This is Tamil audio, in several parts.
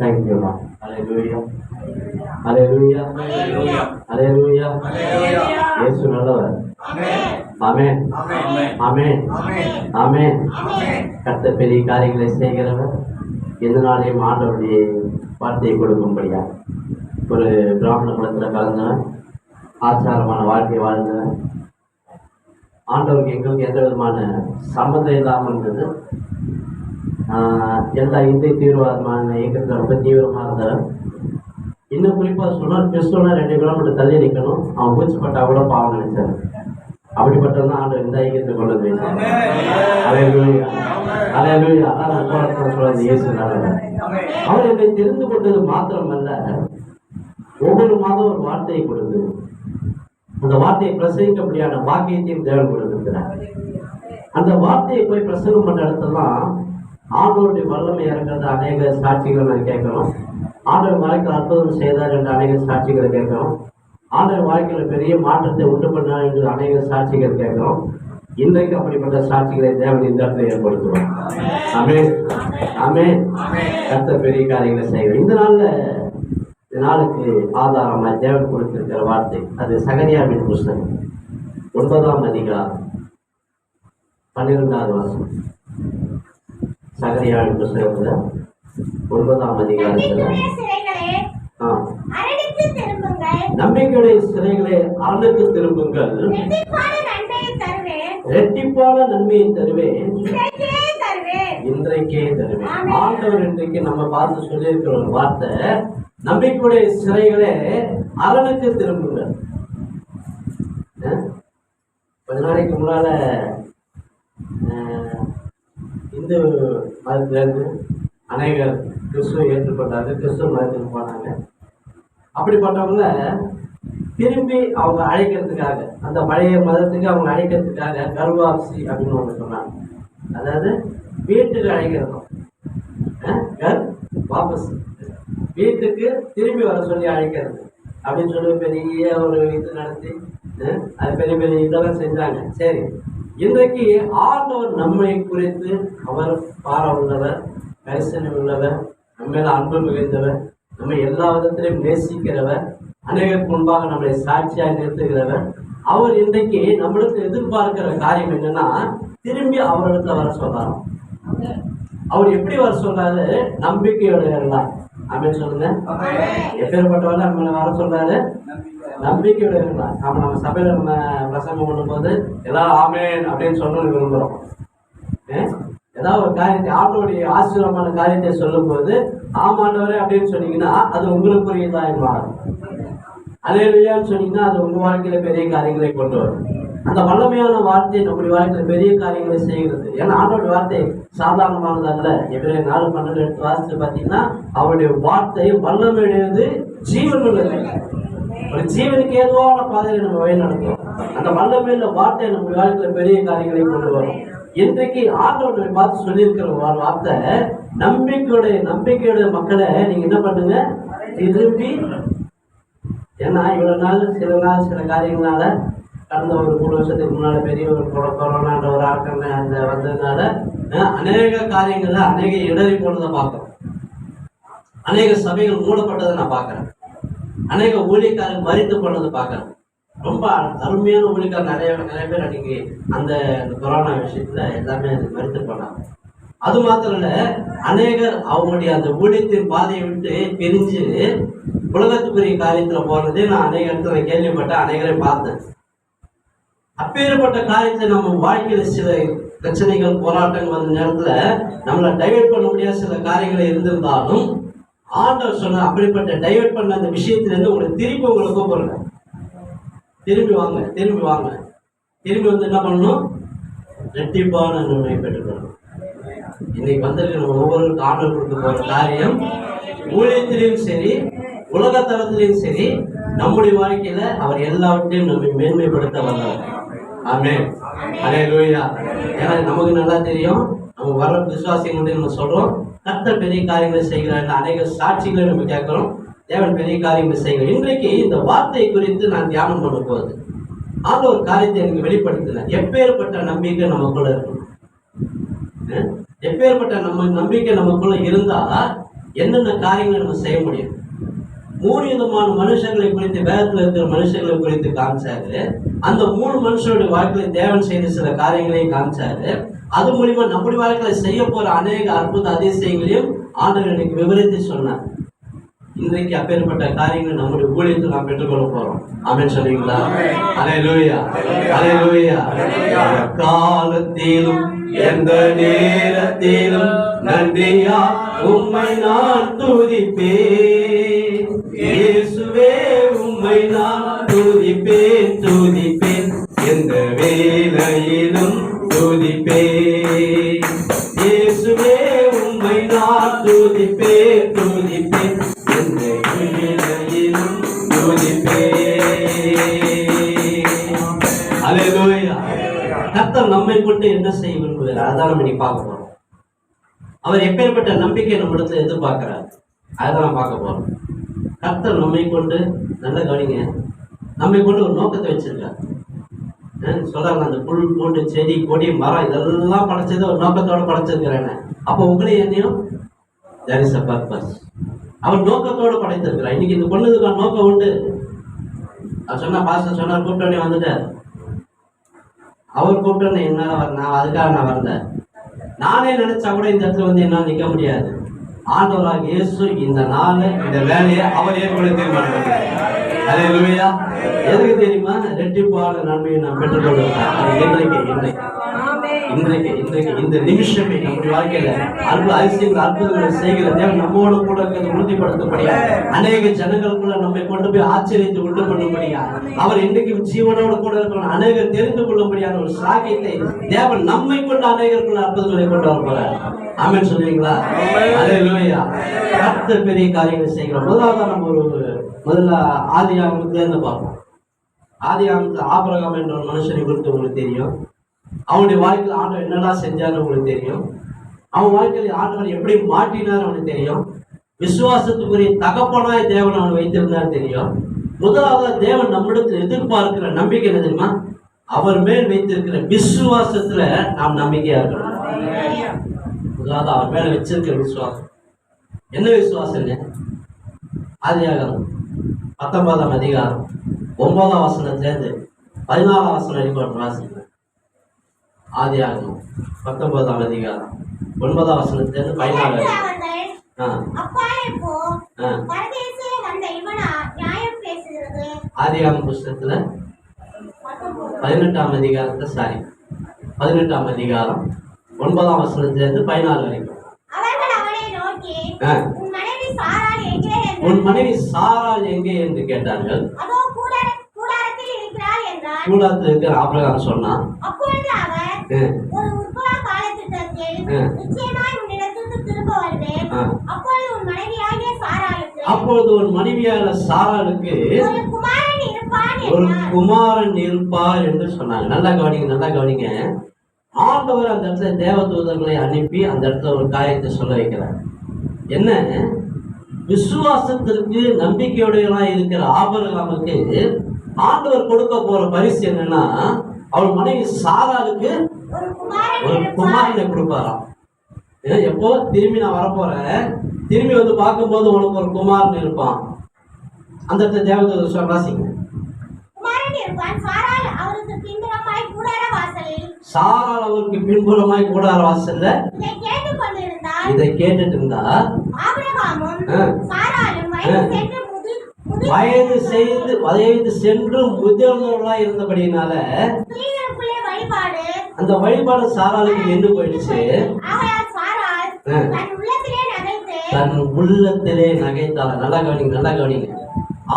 Thank you, Lord. Hallelujah. Hallelujah. Hallelujah. இயேசு நல்லவர். ஆமென். ஆமென். ஆமென். கர்த்தர் பெரிய காரியங்களை செய்கிறவர். எந்த நாளையும் ஆண்டவருடைய வார்த்தையை கொடுக்கும்படியா ஒரு பிராமண குலத்தில் கலந்தவன், ஆச்சாரமான வாழ்க்கை வாழ்ந்தவன், ஆண்டவருக்கு எங்களுக்கு எந்த விதமான சம்மந்தம் இல்லாமல் இருந்தது. எல்லா இந்திய தீவிரவாதமான இயக்கத்தில் ரொம்ப தீவிரமாக இருந்தவன். இன்னும் குறிப்பாக சொன்னால் கிறிஸ்துவனா 2 கிலோமீட்டர் தள்ளி நிற்கணும், அவன் பூச்சிப்பட்டா கூட பாவம் நினைச்சான். அப்படிப்பட்டவன் தான் ஆண்டவர் இந்த ஐக்கியத்தை கொண்டு வந்து சொல்றது இயேசு நல்லவர். அவர் என்னை தெரிந்து கொண்டது மாத்திரமல்ல, ஒவ்வொரு மாதம் ஒரு வார்த்தையை கொடுத்து அந்த வார்த்தையை பிரசங்கிக்க முடியாத பாக்கியத்தையும் தேவன் கொடுத்திருக்கிறார். அந்த வார்த்தையை போய் பிரசங்கம் பண்ண இடத்துலாம் ஆண்டவருடைய வல்லமை இறங்கிறது அநேக சாட்சிகள் நான் கேட்கணும். ஆண்டவர் வாழ்க்கையில் அற்புதம் செய்தார் என்று அநேக சாட்சிகளை கேட்கிறோம். ஆண்டவர் வாழ்க்கையில் பெரிய மாற்றத்தை உண்டு பண்ணார் என்று அநேக சாட்சிகள் கேட்கிறோம். இன்றைக்கு அப்படிப்பட்ட சாட்சிகளை தேவன் இந்த இடத்துல ஏற்படுத்துவோம். ஆமென். ஆமென். கர்த்தர் பெரிய காரியங்களை செய்வோம். இந்த நாளுக்கு ஆதாரமாக தேவன் கொடுத்திருக்கிற வார்த்தை அது சகரியாவின் புஸ்தகம் 9ஆம் அதிகாரம் 12வது வசனம். சகரியாவின் புஸ்தகத்துல 9ஆம் அதிகாரத்துல நம்பிக்கையுடைய சிறைகளே அரணுக்கு திரும்புங்கள், இரட்டிப்பான நன்மையை தருவேன், இன்றைக்கே தருவேன். ஆண்டவர் இன்றைக்கு நம்ம பார்த்து சொல்லியிருக்கிற ஒரு வார்த்தை, நம்பிக்கையுடைய சிறைகளே அரணுக்கு திரும்புங்கள். கொஞ்ச நாளைக்கு முன்னால இந்து மதத்திலிருந்து அநேகர் கிறிஸ்துவ ஏற்றுக்கொண்டாங்க, கிறிஸ்துவ மதத்துக்கு போனாங்க. அப்படிப்பட்டவங்கள திரும்பி அவங்க அழைக்கிறதுக்காக, அந்த பழைய மதத்துக்கு அவங்க அழைக்கிறதுக்காக கர்வாப்சி அப்படின்னு ஒன்று சொன்னாங்க. அதாவது வீட்டுக்கு அழைக்கிறதும், வாபஸ் வீட்டுக்கு திரும்பி வர சொல்லி அழைக்கிறது அப்படின்னு சொல்லி பெரிய ஒரு இது நடத்தி அது பெரிய பெரிய இதெல்லாம் செஞ்சாங்க. சரி, இன்றைக்கு ஆண்டவர் நம்மை குறித்து அவர் பார உள்ளவர், கரிசனை உள்ளவர், நம்ம மேல அன்பு மிகுந்தவர், நம்ம எல்லா விதத்திலையும் நேசிக்கிறவர், அநேகருக்கு முன்பாக நம்மளை சாட்சியாக நிறுத்துகிறவர். அவர் இன்றைக்கு நம்மளுக்கு எதிர்பார்க்கிற காரியம் என்னன்னா, திரும்பி அவரிடத்துல வர சொல்றாரு. அவர் எப்படி வர சொல்றாரு? நம்பிக்கையுடையவர்களாய். ஆமென் சொல்லுங்க. எப்பேற்பட்டவர்கள் நம்மளை வர சொல்றாரு? நம்பிக்கையுடையவர்களா. நம்ம சபையில நம்ம பிரசங்கம் பண்ணும்போது எல்லாரும் ஆமென் அப்படின்னு சொல்லணும்னு விரும்புகிறோம். ஏதாவது ஒரு காரியத்தை, ஆண்டவருடைய ஆசீர்வாதமான காரியத்தை சொல்லும் போது ஆமாண்டவரே அப்படின்னு சொன்னீங்கன்னா அது உங்களுக்குரியதாக மாறும். அல்லேலூயான்னு சொன்னீங்கன்னா அது உங்க வாழ்க்கையில பெரிய காரியங்களை கொண்டு வரும். அந்த வல்லமையான வார்த்தை நம்முடைய வாழ்க்கையில பெரிய காரியங்களை செய்கிறது. ஏன்னா ஆண்டோடைய வார்த்தை சாதாரணமானது அல்ல. எபிரேயர் 4:12 எடுத்து வாசித்து பார்த்தீங்கன்னா அவருடைய வார்த்தை வல்லமையுடையது, ஜீவன் உள்ளது. ஒரு ஜீவனுக்கு ஏதுவான பாதையை நம்ம வழி நடத்தும். அந்த வல்லமையுள்ள வார்த்தை நம்முடைய வாழ்க்கையில பெரிய காரியங்களை கொண்டு வரும். இன்றைக்கு ஆண்டவரை பார்த்து சொல்லியிருக்கிற ஒரு வார்த்தை, நம்பிக்கையுடைய மக்களை நீங்க என்ன பண்ணுங்க, திரும்பி. ஏன்னா இவ்வளவு நாள் சில காரியங்களால, கடந்த ஒரு 3 வருஷத்துக்கு முன்னால பெரிய ஒரு கொரோனான்ற ஒரு ஆட்கள் அந்த வந்ததுனால அநேக காரியங்கள்ல அநேக இடறி போனதை பார்க்கிறோம். அநேக சபைகள் மூடப்பட்டதை நான் பார்க்கிறேன். அநேக ஊழியக்காரர்கள் மறித்து போனதை பார்க்கிறேன். ரொம்ப அருமையான ஊழியக்காரர் நிறைய பேர் அன்னைக்கு அந்த கொரோனா விஷயத்துல எல்லாமே மறித்து போனாங்க. அது மாத்திரம் இல்ல, அநேகர் அவங்களுடைய அந்த ஊழியத்தின் பாதையை விட்டு பிரிஞ்சு உலகத்துக்குரிய காரியத்துல போனதே நான் அநேக இடத்துல கேள்விப்பட்டேன், அநேகரை பார்த்தேன். அப்பேற்பட்ட காரியத்தை நம்ம வாழ்க்கையில சில பிரச்சனைகள், போராட்டங்கள் வந்த நேரத்துல நம்மளை டைவர்ட் பண்ண முடியாத சில காரியங்கள் இருந்திருந்தாலும் ஆண்டவர் சொன்ன அப்படிப்பட்ட டைவர்ட் பண்ண அந்த விஷயத்திலிருந்து உங்களை கூப்பிடுங்க. திரும்பி வாங்க. திரும்பி வந்து என்ன பண்ணணும்? இரட்டிப்பான நன்மை பெற்றுக்கணும். இன்னைக்கு வந்திருக்க நம்ம ஒவ்வொருவருக்கும் ஆண்டவர் கொடுக்க போற காரியம், ஊழியத்திலையும் சரி, உலகத்தரத்திலையும் சரி, நம்முடைய வாழ்க்கையில அவர் எல்லாவற்றையும் நம்மை மேன்மைப்படுத்த வந்தார். ஆமென். அல்லேலூயா. ஏன்னா நமக்கு நல்லா தெரியும், நம்ம வர விசுவாசிகள் நம்ம சொல்றோம், கர்த்தர் பெரிய காரியங்களை செய்கிறார். அநேக சாட்சிகளை நம்ம கேட்கிறோம், தேவன் பெரிய காரியங்களை செய்கிறார். இன்றைக்கு இந்த வார்த்தை குறித்து நான் தியானம் பண்ண போகுது. ஒரு காரியத்தை எனக்கு வெளிப்படுத்தினேன். எப்பேற்பட்ட நம்பிக்கை நமக்குள்ள இருக்கணும், எப்பேற்பட்ட நம்பிக்கை நமக்குள்ள இருந்தா என்னென்ன காரியங்களை நம்ம செய்ய முடியும். 3 விதமான மனுஷங்களை குறித்து வேதத்தில் இருக்கிற மனுஷங்களை குறித்து காமிச்சாரு. அந்த 3 மனுஷனுடைய வாழ்க்கையில தேவன் செய்த சில காரியங்களையும் காமிச்சாரு. அது மூலியமா நம்முடைய வாழ்க்கையில செய்ய போற அநேக அற்புத அதிசயங்களையும் ஆண்டவர் எனக்கு விவரித்து சொன்னார். இன்றைக்கு அப்பேற்பட்ட காரியங்களை நம்முடைய ஊழியத்தில் நாம் பெற்றுக்கொள்ள போறோம். ஆமென் சொல்லுவீங்களா? அல்லேலூயா, அல்லேலூயா. காலத்திலும் எந்த நேரத்திலும் நன்றியா உம்மை நான் துதிப்பேன். இயேசுவே உம்மை நான் துதிப்பேன், துதிப்பேன். எந்த வேளையிலும் துதிப்பேன். இயேசுவே உம்மை நான் துதிப்பேன், துதிப்பேன். எந்த வேளையிலும் துதிப்பேன். அல்லேலூயா. கர்த்தர் நம்மை கொண்டு என்ன செய்ய விரும்புகிறார், அதான் நம்ம இன்னைக்கு பார்க்க போறோம். அவர் எப்பேற்பட்ட நம்பிக்கை நம்ம இடத்துல எதிர்பார்க்கிறார், அதான் நம்ம பார்க்க போறோம். கர்த்தர் நம்மை கொண்டு, நல்ல கவனிங்க, நம்மை கொண்டு ஒரு நோக்கத்தை வச்சிருக்கார். சொல்றாங்க, அந்த புல் பூண்டு செடி கொடி மரம் இதெல்லாம் படைச்சது ஒரு நோக்கத்தோட படைச்சிருக்கிறேன்னு. அப்போ உங்களையும் என்னையும் there is a purpose. அவர் நோக்கத்தோடு படைத்திருக்கிறார். இன்னைக்கு இந்த பொண்ணுக்கான நோக்கம் உண்டு. அவர் சொன்னா, பாஸ்டர் சொன்னார், கூப்பிட்டோன்னே வந்துட்டார். அவர் கூப்பிட்டோன்னே என்னால நான் அதுக்காக நான் வரல. நானே நினைச்சா கூட இந்த இடத்துல வந்து என்னால் நிற்க முடியாது. ஆண்டவராக இயேசு இந்த நாள் இந்த வேலையை அவர் ஏற்கனவே தீர்மானம் பண்ணார். அல்லேலூயா. எதுக்கு தெரியுமா? ரெட்டிப்பான நன்மையை நாம் பெற்றுக்கொள்வோம். இன்றைக்கு இந்த நிமிஷமே நம்முடைய வாழ்க்கையில அற்புதங்களை செய்கிற தேவன் நம்மோடு கூட உறுதிப்படுத்தப்படியா அநேக ஜனங்களுக்குள்ள நம்மை கொண்டு போய் ஆச்சரியத்தை உண்டு பண்ணும்படியா அவர் இன்றைக்கு ஜீவனோடு கூட இருக்கணும், அநேகர் தெரிந்து கொள்ளும்படியான ஒரு சாக்கியத்தை தேவன் நம்மை கொண்டு அநேகருக்குள்ள அற்புதங்களை கொண்டு வர போறார். ஆமென் சொல்லுவீங்களா? அல்லேலூயா. கர்த்தர் பெரிய காரியங்களை செய்கிறோம். முதலாவது நம்ம முதல்ல ஆதியாகமத்துல இருந்து பார்ப்போம். ஆதியாகமத்துல ஆபிரகாம் என்ற ஒரு மனுஷனை குறித்து உங்களுக்கு தெரியும். அவனுடைய வாழ்க்கையில் ஆண்டவர் என்னெல்லாம் செஞ்சாரு உங்களுக்கு தெரியும். அவன் வாழ்க்கையில் ஆண்டவர் எப்படி மாட்டினார் அவனுக்கு தெரியும். விசுவாசத்துக்குரிய தகப்பனாய் தேவன் அவன் வைத்திருந்தார் தெரியும். முதலாவது தேவன் நம்மிடத்தில் எதிர்பார்க்கிற நம்பிக்கை என்ன தெரியுமா? அவர் மேல் வைத்திருக்கிற விசுவாசத்துல நாம் நம்பிக்கையா இருக்கணும். முதலாவது அவர் மேல வச்சிருக்கிற விசுவாசம். என்ன விசுவாசம்? ஆதியாகமம் 19ஆம் அதிகாரம் 9ஆம் வசனத்திலிருந்து 14ஆம் வசனம் வரைக்கும் வாசிக்கிறேன். ஆதியாகமம் 19ஆம் அதிகாரம் 9ஆம் வசனத்திலிருந்து 14 ஆதியாகமம் புஸ்தகத்துல 18ஆம் அதிகாரம் 9ஆம் வசனத்திலிருந்து 14 வரைக்கும். உன் மனைவி சாராள் எங்கே என்று கேட்டார்கள். கூடாரத்தில் இருக்கிற ஆபிரகாம் சொன்னான். அப்பொழுது உன் மனைவியான சாராளுக்கு ஒரு குமாரன் இருப்பார் என்று சொன்னாங்க. நல்லா கவனிங்க. ஆண்டவர் அந்த இடத்துல தேவதூதர்களை அனுப்பி அந்த இடத்துல ஒரு காரியத்தை சொல்ல வைக்கிறார். என்ன? விசுவாசத்திற்கு நம்பிக்கையுடையவனாய் இருக்கிற ஆபிரகாமுக்கு ஆண்டவர் கொடுக்க போற பரிசு என்னன்னா, அவள் மனைவி சாராளுக்கு ஒரு குமாரனை கொடுப்பாராம். எப்போ திரும்பி நான் வரப்போறேன், திரும்பி வந்து பார்க்கும்போது உனக்கு ஒரு குமாரன் இருப்பான். அந்த இடத்துல தேவதூதர் சொல்றாசிங்க, சாராள் அவருக்கு பின்புறமாய் கூடார வாசல்ல இதை கேட்டுட்டு இருந்தா வயது சென்று முதிர்ந்தவர்களாய் இருந்தபடினால அந்த வழிபாடு சாராளுக்கு நின்று போயிடுச்சு. தன் உள்ளத்திலே நகைத்தாள். நல்லா கவனிங்க.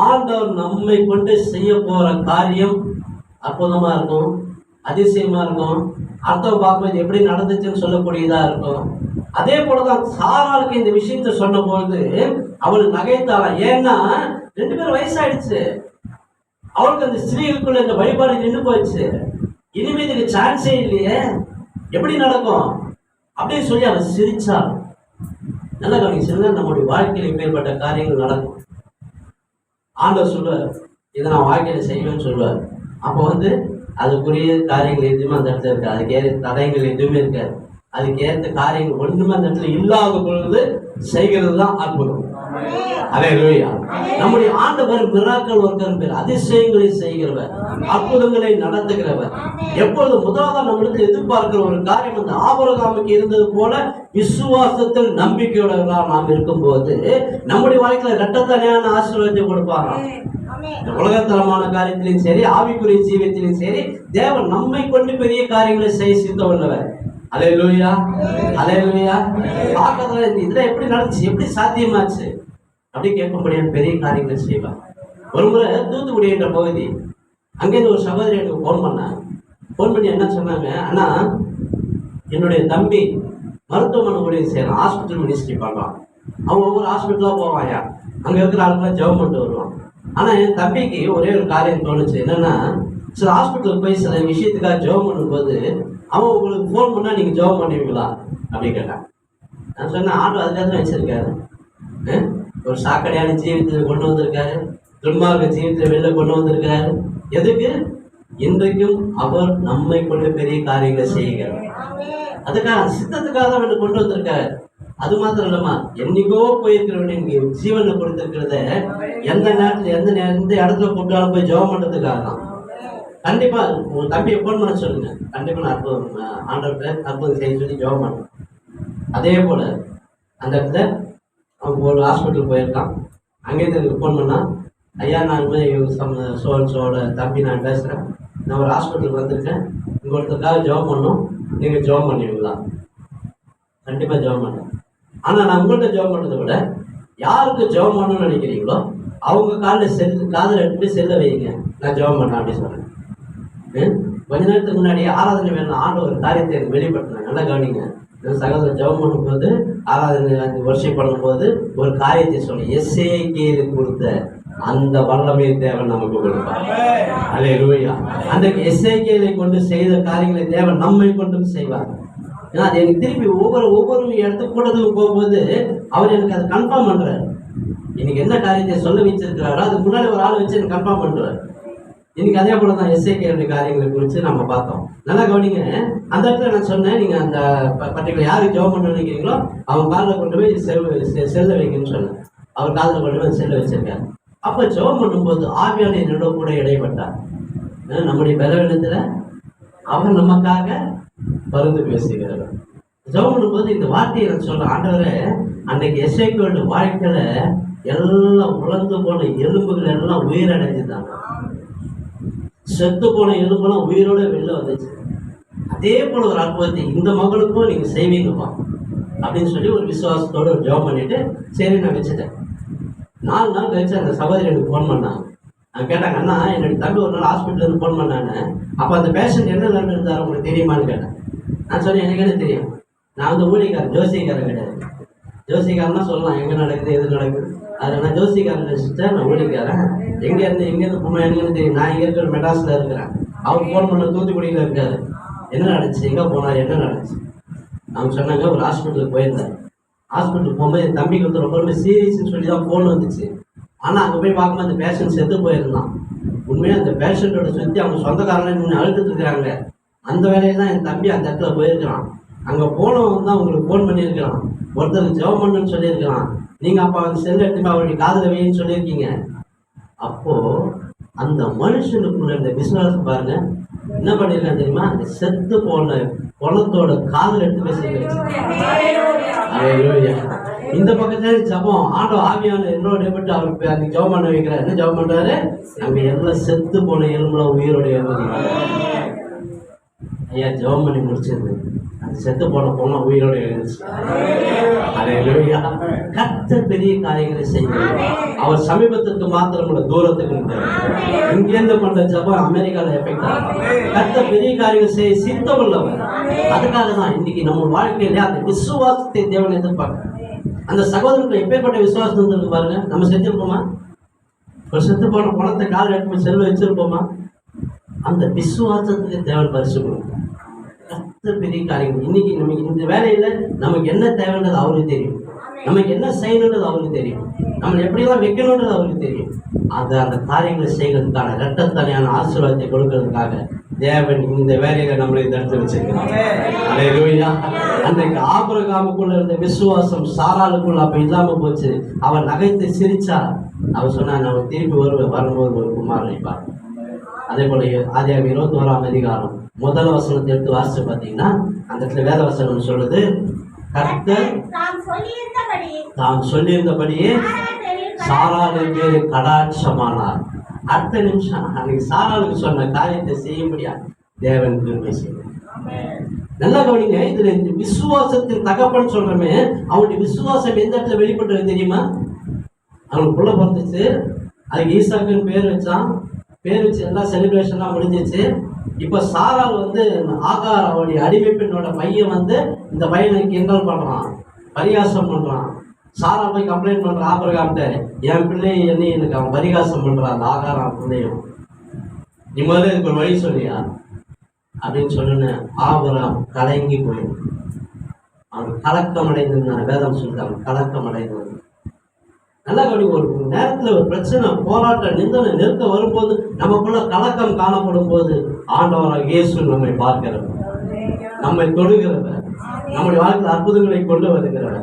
ஆண்டவர் நம்மை கொண்டு செய்ய போற காரியம் அற்புதமா இருக்கும், அதிசயமா இருக்கும். அர்த்தம் பார்க்கும்போது எப்படி நடந்துச்சுன்னு சொல்லக்கூடியதா இருக்கும். அதே போலதான் சாராளுக்கு இந்த விஷயத்த சொன்ன பொழுது அவள் நகைத்தாளாம். ஏன்னா 2 பேரும் வயசாயிடுச்சு. அவளுக்கு அந்த ஸ்திரீகளுக்குள்ள இந்த வழிபாடு நின்று போயிடுச்சு. இனிமே இதுக்கு சான்ஸே இல்லையே, எப்படி நடக்கும் அப்படின்னு சொல்லி அவள் சிரிச்சாள். நல்லா கவனிச்சு, நம்முடைய வாழ்க்கையில் மேற்பட்ட காரியங்கள் நடக்கும். ஆண்டவர் சொல்லுவார், இதை நான் வாழ்க்கையில செய்வேன்னு சொல்லுவார். அப்போ அதுக்குரிய காரியங்கள் எதுவுமே அந்த இடத்துல இருக்காது, அதுக்கு தடயங்கள் எதுவுமே இருக்காது. அதுக்கு ஏற்ற காரியங்கள் ஒன்றுமே அந்த இடத்துல இல்லாத பொழுது செய்கிறது தான் அற்புதம். அல்லேலூயா. நம்முடைய ஆண்டவர் மிராக்கிள் ஒர்க்கர் பேர், அதிசயங்களை செய்கிறவர், அற்புதங்களை நடத்துகிறவர். எப்பொழுது முதலாவது நம்மளுக்கு எதிர்பார்க்கிற ஒரு காரியம் அந்த ஆபிரகாமுக்கு இருந்தது போல விசுவாசத்தில் நம்பிக்கையுள்ளவர்களாக நாம் இருக்கும்போது நம்முடைய வாழ்க்கையில இரட்டத்தனையான ஆசீர்வாதத்தை கொடுப்பாராம். உலகத்தரமான காரியத்திலும் சரி, ஆவிக்குரிய ஜீவியத்திலும் சரி, தேவன் நம்மை கொண்டு பெரிய காரியங்களை செய்ய சித்தம் உள்ளவர். அல்லேலூயா, அல்லேலூயா. பார்க்கறதுல இதுல எப்படி நடந்துச்சு, எப்படி சாத்தியமாச்சு அப்படி கேட்கும்படியான பெரிய காரியங்களை செய்வார். ஒரு முறை தூத்துக்குடி என்ற பகுதி, அங்கேருந்து ஒரு சகோதரி எனக்கு ஃபோன் பண்ணாங்க. ஃபோன் பண்ணி என்ன சொன்னாங்க, அண்ணா என்னுடைய தம்பி மருத்துவமனை ஊழியம் செய்யலாம், ஹாஸ்பிட்டல் மினிஸ்ட்ரி பார்க்கலாம். அவன் ஒவ்வொரு ஹாஸ்பிட்டலாக போவாயா, அங்கே இருக்கிற ஆளுக்கெல்லாம் ஜெபம் பண்ணிட்டு வருவான். ஆனால் என் தம்பிக்கு ஒரே ஒரு காரியம் தோணுச்சு, என்னன்னா சில ஹாஸ்பிட்டலுக்கு போய் சில விஷயத்துக்காக ஜெபம் பண்ணும்போது அவன் உங்களுக்கு ஃபோன் பண்ணால் நீங்கள் ஜெபம் பண்ணுவீங்களா அப்படின்னு கேட்டான். நான் சொன்னேன், ஆட்டோ அதுக்காக தான் வச்சிருக்காரு. ஒரு சாக்கடையான ஜீவிதத்தை கொண்டு வந்திருக்காரு, துன்மார்க்க ஜீவிதத்தை வெளில கொண்டு வந்திருக்காரு. எதுக்கு? இன்றைக்கும் அவர் நம்மை கொண்டு பெரிய காரியங்களை செய்கிறார். அதுக்காக சித்தத்துக்காக தான் அவனை கொண்டு வந்திருக்காரு. அது மாத்திரம் இல்லம்மா, என்னைக்கோ போயிருக்கிறவனுக்கு ஜீவனை கொடுத்திருக்கிறத எந்த நேரத்தில் எந்த இடத்துல கூப்பிட்டாலும் போய் ஜெபம் பண்றதுக்காக தான். கண்டிப்பா உங்க தம்பியை ஃபோன் பண்ண சொல்லுங்க, கண்டிப்பா நான் அற்புதம் ஆண்டவர்கிட்ட அற்புதம் செய்ய சொல்லி ஜெபம் பண்ணுறேன். அதே போல அந்த இடத்துல அவங்க ஒரு ஹாஸ்பிட்டல் போயிருக்கான். அங்கேருந்து எனக்கு ஃபோன் பண்ணா, ஐயா நான் சோட தம்பி நான் பேசுகிறேன், நான் ஒரு ஹாஸ்பிட்டலுக்கு வந்திருக்கேன், இங்கே ஒருத்தருக்காக ஜெபம் பண்ணோம், நீங்கள் ஜெபம் பண்ணுவீங்களா? கண்டிப்பாக ஜெபம் பண்ணேன். ஆனால் நான் உங்கள்கிட்ட ஜெபம் பண்ணுறதை விட யாருக்கு ஜெபம் பண்ணணும்னு நினைக்கிறீங்களோ அவங்க காதில் எடுத்து செல்ல வைங்க, நான் ஜெபம் பண்ணேன் அப்படின்னு சொன்னேன். கொஞ்ச நேரத்துக்கு முன்னாடி ஆராதனை வேணும் ஆண்டு ஒரு காரியத்தை எனக்கு வெளிப்படுத்தினேன். நல்லா கவனிங்க. சகோதரர் ஜெபம் பண்ணும்போது ஆராதனை வர்ஷிப் பண்ணும்போது ஒரு காரியத்தை சொல்லி எஸ்ஏகேலுக்கு கொடுத்த அந்த வல்லமை தேவன் நமக்கு கொடுப்பார். அல்லேலூயா. அந்த எஸ்ஏகேலை கொண்டு செய்த காரியங்களை தேவன் நம்மை கொண்டும் செய்வார். ஏன்னா அது எனக்கு திருப்பி ஒவ்வொரு இடத்துக்கு கூட்டத்துக்கு போகும்போது அவர் எனக்கு அதை கன்ஃபார்ம் பண்றாரு. இன்னைக்கு என்ன காரியத்தை சொல்ல வச்சிருக்கிறாரோ அதுக்கு முன்னாடி ஒரு ஆள் வச்சு எனக்கு கன்ஃபார்ம் பண்றாரு. இன்னைக்கு அதே போல தான் எஸ்ஐகேனுடைய காரியங்களை குறித்து நம்ம பார்த்தோம். நல்லா கவனிங்க. அந்த இடத்துல நான் சொன்னேன், நீங்க அந்த பர்டிகுலர் யாருக்கு ஜெபம் பண்ண நினைக்கிறீங்களோ அவங்க காலில் கொண்டு போய் செல்ல வைங்கன்னு சொன்னேன். அவர் காலில் கொண்டு போய் செல்ல வச்சிருக்காரு. அப்ப ஜெபம் பண்ணும்போது ஆவியான என்னோட கூட இடைப்பட்டார். நம்முடைய பலவீனத்துல அவர் நமக்காக பருந்து பேசுகிறார். ஜெபம் பண்ணும்போது இந்த வார்த்தையை நான் சொல்றேன், ஆண்டவரே அன்னைக்கு எஸ்ஐகேனுடைய வாழ்க்கையில எல்லாம் உலர்ந்து போன எலும்புகள் எல்லாம் உயிரடைஞ்சுதாங்க. செத்து போன எலும்பெல்லாம் உயிரோட வெளில வந்துச்சு. அதே போல ஒரு அற்புதத்தை இந்த மகளுக்கும் நீங்க செய்வீங்கப்பா அப்படின்னு சொல்லி ஒரு விசுவாசத்தோட ஒரு ஜெபம் பண்ணிட்டு சரி நான் வச்சுட்டேன். 4 நாள் கழிச்சு அந்த சகோதரி எனக்கு ஃபோன் பண்ணாங்க. நான் கேட்டாங்க, அண்ணா என்னுடைய தம்பி ஒரு நாள் ஹாஸ்பிட்டல் இருந்து ஃபோன் பண்ணானே, அப்போ அந்த பேஷண்ட் என்ன நிலைமை இருந்தார் உங்களுக்கு தெரியுமான்னு கேட்டேன். நான் சொன்னேன், எனக்கு என்ன தெரியும், நான் வந்து ஊழியக்காரன், ஜோசியக்காரன் கிடையாது. ஜோசியக்காரன்னா சொல்லலாம் எங்க நடக்குது எது நடக்குது, அதில் நான் ஜோசியக்காரன் வச்சுட்டேன், நான் ஊழியக்காரன். எங்கேருந்து போனோம் எங்கன்னு தெரியும். நான் இங்கே இருக்கிற மெட்ராஸில் இருக்கிறேன், அவர் ஃபோன் பண்ண தூத்துக்குடியில் இருக்காரு. என்ன நடந்துச்சு, எங்கே போனார், என்ன நடந்துச்சு? அவங்க சொன்னாங்க ஒரு ஹாஸ்பிட்டலுக்கு போயிருந்தார். ஹாஸ்பிட்டலுக்கு போகும்போது என் தம்பிக்கு வந்து ரொம்ப சீரியஸ்ன்னு சொல்லி தான் ஃபோன் வந்துச்சு. ஆனால் அங்கே போய் பார்க்கும்போது அந்த பேஷண்ட் செத்து போயிருந்தான். உண்மையாக அந்த பேஷண்ட்டோட சுற்றி அவங்க சொந்தக்காரங்க இன்னும் அழுத்துட்டு இருக்கிறாங்க. அந்த வேலையை தான் என் தம்பி அந்த இடத்துல போயிருக்கிறான். அங்கே போனவங்க தான் உங்களுக்கு ஃபோன் பண்ணியிருக்கிறான், ஒருத்தருக்கு ஜெபம் பண்ணுன்னு சொல்லியிருக்கிறான். நீங்கள் அப்போ அந்த செல் எடுத்து அவருடைய காதில் வைன்னு சொல்லியிருக்கீங்க. அப்போது அந்த மனுஷனுக்குள்ள இந்த விசுவாசம் பாருங்க என்ன பண்ணியிருக்கான் தெரியுமா, அந்த செத்து போன குணத்தோட காதில் எடுத்து பேசியிருக்கேன். இந்த பக்கத்துல ஜபம் ஆண்டவர் ஆவியான என்னோட ஏற்பட்டு அவருக்கு அந்த ஜெபம் பண்ண வைக்கிறார். என்ன ஜெபம் பண்றாரு, அங்க எல்லாம் செத்து போன எலும்புல உயிரோட எழுதி ஐயா ஜெபம் பண்ணி முடிச்சிருந்து அந்த செத்து போன பொண்ண உயிரோட எழுந்துச்சு. கர்த்தர் பெரிய காரியங்களை செய்கிறார். அவர் சமீபத்துக்கு மாத்திரம் தூரத்துக்கு இங்கிருந்து பண்ற ஜபம் அமெரிக்கால எஃபெக்ட் ஆகும். கர்த்தர் பெரிய காரியங்கள் செய்ய சித்தம் உள்ளவர். அதுக்காக தான் இன்னைக்கு நம்ம வாழ்க்கையில அந்த விசுவாசத்தை தேவன் எதிர்பார்க்க. அந்த சகோதரர்கள் எப்பேற்பட்ட விசுவாசம் இருக்கு பாருங்க. நம்ம செஞ்சிருப்போமா? ஒரு செத்து போன பணத்தை கால் எடுத்து செல்வ வச்சிருப்போமா? அந்த விசுவாசத்துக்கு தேவன் பரிசு கொடுக்கும். கர்த்தர் பெரிய காரியங்கள். இன்னைக்கு நமக்கு இந்த வேலையில நமக்கு என்ன தேவைன்றது அவருக்கு தெரியும், நமக்கு என்ன செய்யணுன்றது அவருக்கு தெரியும், நம்ம எப்படிலாம் வைக்கணுன்றது அவருக்கு தெரியும். அந்த காரியங்களை செய்கிறதுக்கான இரட்டத்தனையான ஆசீர்வாதத்தை கொடுக்கறதுக்காக தேவன் இந்த வேலையில நம்மளை தடுத்து வச்சிருக்கிறார். அல்லேலூயா. அன்றைக்கு ஆபிரகாமுக்குள்ள இருந்த விசுவாசம் சாராளுக்குள்ள அப்ப இல்லாம போச்சு. அவன் நகைத்து சிரிச்சா. அவன் சொன்னா நம்ம திரும்பி வரும்போது ஒரு குமாரன் அளிப்பார். அதே போல ஆதியாகமம் 21ஆம் அதிகாரம் முதல் வசனத்தை எடுத்து வாசிச்சு பார்த்தீங்கன்னா அந்த இடத்துல வேத வசனம் சொல்லுது, கர்த்தர் தாம் சொல்லியிருந்தபடியே சாராளுக்கு பேரு கடாட்சமானார். அடுத்த நிமிஷம் அன்னைக்கு சாராளுக்கு சொன்ன காரியத்தை செய்ய முடியாது, தேவன் கிருபை செய்தார். நல்லா கவனிங்க, இதுல இந்த விசுவாசத்தின் தகப்பன் சொல்றமே, அவனுடைய விசுவாசம் எந்த இடத்துல வெளிப்பட்டது தெரியுமா? அவனுக்கு புள்ள பிறந்துச்சு, அதுக்கு ஈசாக்குன்னு பேர் வச்சான். பேர் வச்சு எல்லாம் செலிப்ரேஷன்லாம் முடிஞ்சிச்சு. இப்ப சாரால் ஆகார் அவனுடைய அடிமை பெண்ணோட பையன் இந்த பையனை கிண்டல் பண்றான், பரிகாசம் பண்றான். சாரா போய் கம்ப்ளைண்ட் பண்ற ஆபிரகாம்கிட்ட, என் பிள்ளையை எனக்கு அவன் பரிகாசம் பண்றான், அந்த ஆகார் அவன் பிள்ளையும், நீ முதல்ல இதுக்கு ஒரு வழி சொல்லியா அப்படின்னு சொன்ன ஆபிரகாம் கலங்கி போயிடும். அவன் கலக்கம் அடைந்திருந்தான். வேதம் சொல்லிட்டாங்க கலக்கம் அடைந்தது. நல்லா கவனி, ஒரு நேரத்துல ஒரு பிரச்சனை, போராட்டம், நிந்தனை, நெருக்க வரும்போது நமக்குள்ள கலக்கம் காணப்படும் போது ஆண்டவராக இயேசு நம்மை பார்க்கிறவர், நம்மை தொடுகிறவர், நம்முடைய வாழ்க்கையில் அற்புதங்களை கொண்டு வருகிறவர்.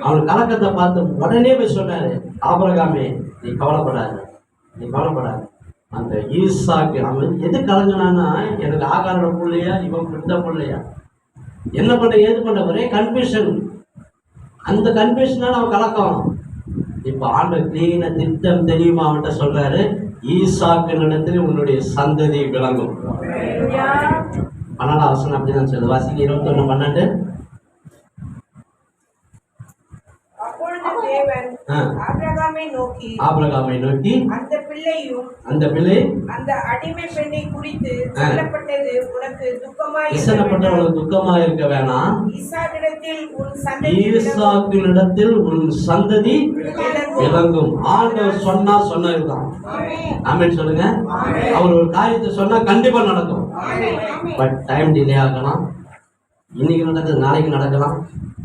அவன் கலக்கத்தை பார்த்து உடனே போய் சொன்னாரு, ஆபிரகாமே நீ கவலைப்படாத, நீ கவலைப்படாத. அந்த ஈசாக்கு அவன் எது கலங்கினான்னா, எனக்கு ஆகாரோட பிள்ளையா இவன் பிடித்த பிள்ளையா, என்ன பண்ற ஏது பண்ற, ஒரே கன்ஃபியூஷன். அந்த கன்ஃபியூஷனால அவன் கலக்கம். இப்ப ஆண்டவர் கிளீன திட்டம் தெரியுமா அவன்கிட்ட சொல்றாரு, ஈசாக்கு இடத்துல உன்னுடைய சந்ததி விளங்கும். 12ஆம் வசனம் அப்படிதான் சொல்லுது. வாசிக்க 21:12. ஆபிரகாமை நோக்கி அந்த பிள்ளை அந்த அடிமை பெண்ணை குறித்து சொல்லப்பட்டது உனக்கு துக்கமா இருக்க வேணாம், ஈசாக்கினிடத்தில் உன் சந்ததி விளங்கும். ஆண்டவர் சொன்னதுதான். ஆமென் சொல்லுங்க. அவர் ஒரு காரியத்தை சொன்னா கண்டிப்பா நடக்கும். பட் டைம் டிலே ஆகலாம். இன்னைக்கு நடக்குது நாளைக்கு நடக்கலாம்,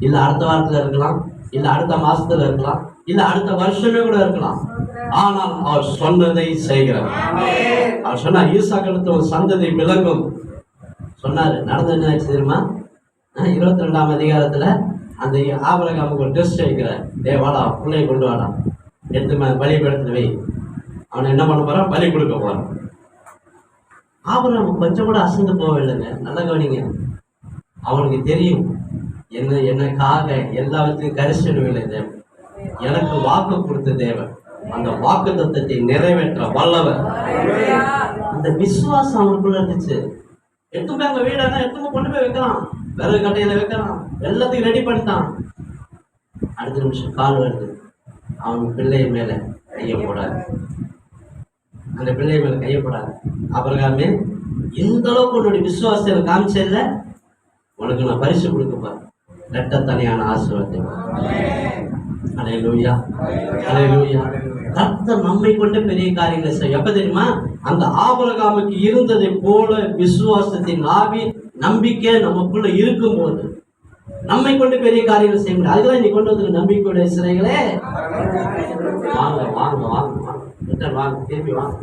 இல்ல அடுத்த வாரத்துல இருக்கலாம், இல்ல அடுத்த மாசத்துல இருக்கலாம், இல்ல அடுத்த வருஷமே கூட இருக்கலாம். ஆனால் அவர் சொன்னதை செய்கிறார். அவர் சொன்னா ஈசாக்கு ஒரு சந்ததி விளங்கும் சொன்னாரு. நடந்து என்ன ஆச்சு தெரியுமா? 22ஆம் அதிகாரத்துல அந்த ஆபிரகாமுக்கு ஒரு டெஸ்ட் வைக்கிறார். வாடா பிள்ளையை கொண்டு வாடா, எடுத்து பலிபீடத்துல வை. அவனை என்ன பண்ண போறான்? பலி கொடுக்க போறான். ஆபிரகாம் கொஞ்சம் கூட அசந்து போகவில்லைங்க. நல்ல கவனிங்க. அவனுக்கு தெரியும் எனக்காக எல்லாவற்றையும் கரிசனவில்லை தேவன், எனக்கு வாக்கு கொடுத்த தேவன், அந்த வாக்கு தத்தத்தை நிறைவேற்ற வல்லவர். அந்த விசுவாசம் அவனுக்குள்ள இருந்துச்சு. எடுத்துமே அங்க வீடானா எடுத்துமே கொண்டு போய் வைக்கலாம், விறகு கட்டையில வைக்கலாம், எல்லாத்தையும் ரெடி பண்ணிட்டான். அடுத்த நிமிஷம் கால் வருது, அவன் பிள்ளை மேல கைய போடாது, அந்த பிள்ளை மேல கைய போடாது. ஆபிரகாமே, இந்த அளவுக்கு உன்னுடைய விசுவாசத்தை காமிச்சல, உனக்கு நான் பரிசு கொடுக்கப்பா, இரட்டத்தனையான ஆசீர்வாதம். அல்லேலூயா, அல்லேலூயா. கர்த்தர் நம்மை கொண்டு பெரிய காரியங்களை செய்ய. எப்ப தெரியுமா? அந்த ஆபிரகாமுக்கு இருந்ததை போல விசுவாசத்தின் ஆவி, நம்பிக்கை நமக்குள்ள இருக்கும் போது நம்மை கொண்டு பெரிய காரியங்களை செய்ய முடியும். அதுதான் நீ கொண்டு வந்து நம்பிக்கையுடைய சிறைகளே, வாங்க வாங்க வாங்க வாங்க வாங்க, திரும்பி வாங்க.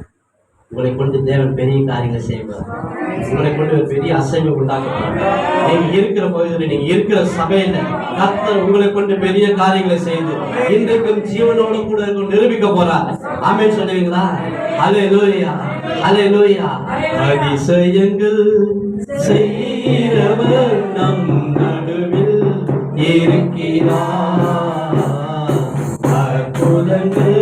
உங்களை கொண்டு தேவன் பெரிய காரியங்களை செய்வார். உங்களை கொண்டு ஒரு பெரிய அசைவை உண்டாக்குவார். நீங்க இருக்கிற பகுதியில், நீங்க இருக்கிற சபையில கர்த்தர் உங்களை கொண்டு பெரிய காரியங்களை செய்து இன்றைக்கும் ஜீவனோடு கூட நிரூபிக்க போறார். ஆமென் சொல்லுவீங்களா? அல்லேலூயா, அல்லேலூயா. அதிசயங்கள் செய்கிறவர் நம் நடுவில் இருக்கிறார், அற்புதங்கள்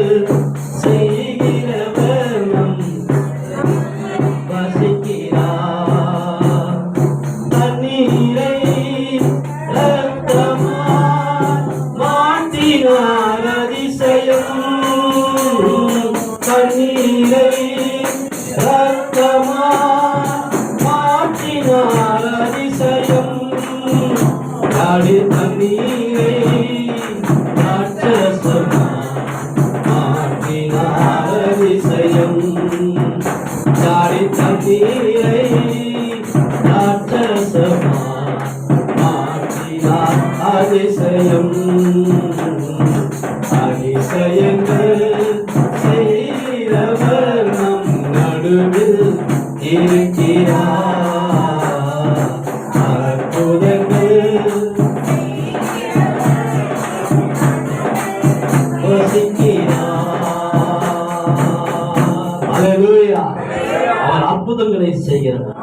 நன்மைகளை செய்கிறவர்.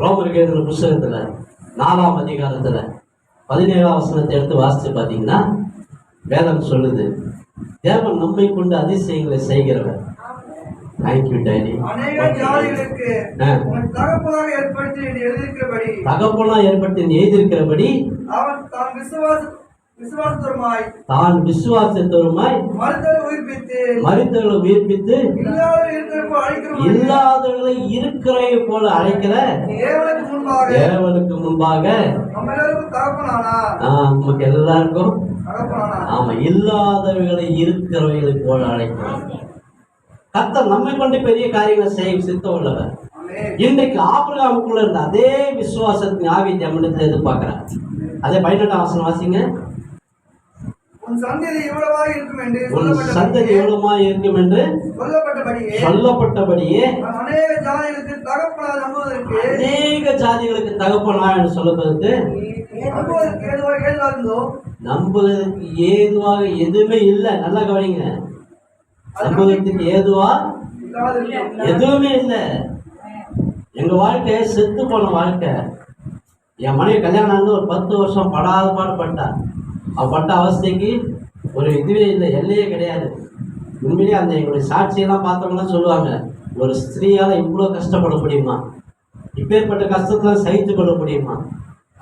ரோமருக்கு எழுதின புஸ்தகத்துல 4ஆம் அதிகாரத்துல 17ஆம் வசனத்தை எடுத்து வாசிச்சு பார்த்தீங்கன்னா வேதம் சொல்லுது, தேவன் நம்மை கொண்டு அதிசயங்களை செய்கிறவர். Thank you daddy. தகப்பனா ஏற்படுத்தி எழுதியிருக்கிறபடி தான் விசுவாசத்தோருமாய் மரித்தவர்களை உயிர்ப்பித்து இல்லாதவர்களை இருக்கிறதை போல அழைக்கிற தேவனுக்கு முன்பாக நமக்கு எல்லாருக்கும் ஆமா இல்லாதவர்களை இருக்கிறவர்களை போல அழைக்கிறோம். கர்த்தர் நம்மை கொண்டு பெரிய காரியங்களை செய்ய சித்தம் உள்ளவர். இன்றைக்கு ஆபிரகாமுக்குள்ள இருந்த அதே விசுவாசத்தின் ஆவி நம்மிடத்தில் எதிர்பார்க்கிறார். அதே 18ஆம் வசனம் வாசிங்க. உன் சந்ததி இவ்வளவாய் இருக்கும் என்று சொல்லப்பட்டபடியே அநேக ஜாதிகளுக்கு தகப்பனா என்று சொல்லுவதற்கு நம்புவதற்கு ஏதுவாக எதுவுமே இல்லை. நல்லா கவனிங்க, நம்புவதற்கு ஏதுவா எதுவுமே இல்லை. எங்க வாழ்க்கை செத்து போன வாழ்க்கை. என் மனைவி கல்யாணம் ஆனது ஒரு 10 வருஷம் படாத பாடுபட்டா. பட்ட அவஸ்தைக்கு ஒரு இதுவே இல்லை, எல்லையே கிடையாது. உண்மையிலேயே அந்த எங்களுடைய சாட்சியெல்லாம் பார்த்தோம்னா சொல்லுவாங்க, ஒரு ஸ்திரீயால் இவ்வளோ கஷ்டப்பட முடியுமா, இப்பேற்பட்ட கஷ்டத்தில் சகித்து கொள்ள முடியுமா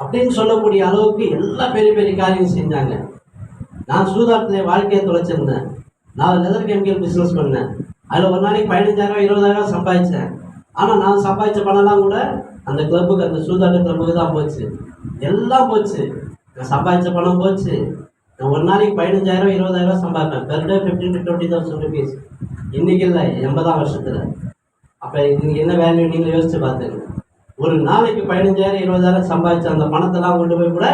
அப்படின்னு சொல்லக்கூடிய அளவுக்கு எல்லா பெரிய பெரிய காரியம் செஞ்சாங்க. நான் சூதாட்டத்தில் வாழ்க்கையை தொலைச்சிருந்தேன். நான் லெதர் கெமிக்கல் பிஸ்னஸ் பண்ணேன். அதில் ஒரு நாளைக்கு 15,000 20,000 சம்பாதிச்சேன். ஆனால் நான் சம்பாதிச்ச பணம்லாம் கூட அந்த கிளப்புக்கு, அந்த சூதாட்ட கிளப்புக்கு தான் போச்சு. எல்லாம் போச்சு. நான் சம்பாதிச்ச பணம் போச்சு. நான் ஒரு நாளைக்கு 15,000 20,000 சம்பாதிப்பேன். Per day 15,000 to 20,000 rupees. இன்னைக்கு இல்லை, 80ஆம் வருஷத்தில். அப்போ இதுக்கு என்ன வேல்யூ நீங்கள் யோசிச்சு பார்த்துங்க. ஒரு நாளைக்கு 15,000 20,000 சம்பாதிச்ச அந்த பணத்தெல்லாம் கொண்டு போய் கூட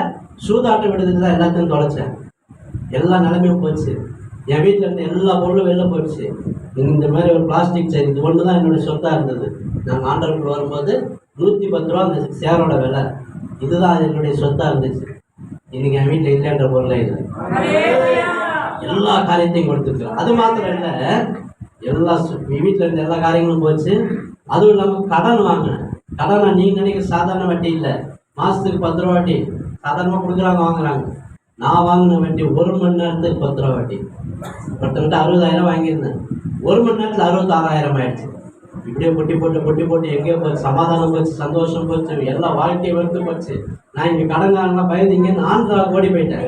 சூதாட்ட விடுதலை தான் எல்லாத்தையும் தொலைச்சேன். எல்லா நிலைமையும் போச்சு. என் வீட்டில் இருந்து எல்லா பொருளும் வெளில போயிடுச்சு. இந்த மாதிரி ஒரு பிளாஸ்டிக் செயின் இது ஒன்று தான் என்னுடைய சொத்தாக இருந்தது. நாங்கள் ஆண்டவர்கள் வரும்போது 110 ரூபா அந்த சேரோட விலை. இதுதான் என்னுடைய சொத்தாக இருந்துச்சு. இன்னைக்கு என் வீட்டில் இல்லைன்ற பொருளே இல்லை. எல்லா காரியத்தையும் கொடுத்துருக்கோம். அது மாத்திரம் இல்லை, எல்லா வீட்டில் இருந்த எல்லா காரியங்களும் போச்சு. அதுவும் இல்லாமல் கடன் வாங்கினேன். கடனை நீங்கள் நினைக்கிற சாதாரண வட்டி இல்லை. மாதத்துக்கு 10 ரூபா வட்டி சாதாரணமாக கொடுக்குறாங்க, வாங்குறாங்க. நான் வாங்கின வட்டி 1 மணி நேரத்துக்கு 10 ரூபா வட்டி. ஒருத்தங்கிட்ட 60,000 வாங்கியிருந்தேன். 1 மணி நேரத்தில் 66,000 ஆயிடுச்சு. இப்படியே பொட்டி போட்டு எங்கேயோ போச்சு. சமாதானம் போச்சு, சந்தோஷம் போச்சு, எல்லா வாழ்க்கையை வெறுத்து போச்சு. நான் இங்கே கடன்காரங்களாம் பயந்து இங்கேருந்து ஆந்திராவுக்கு ஓடி போயிட்டேன்.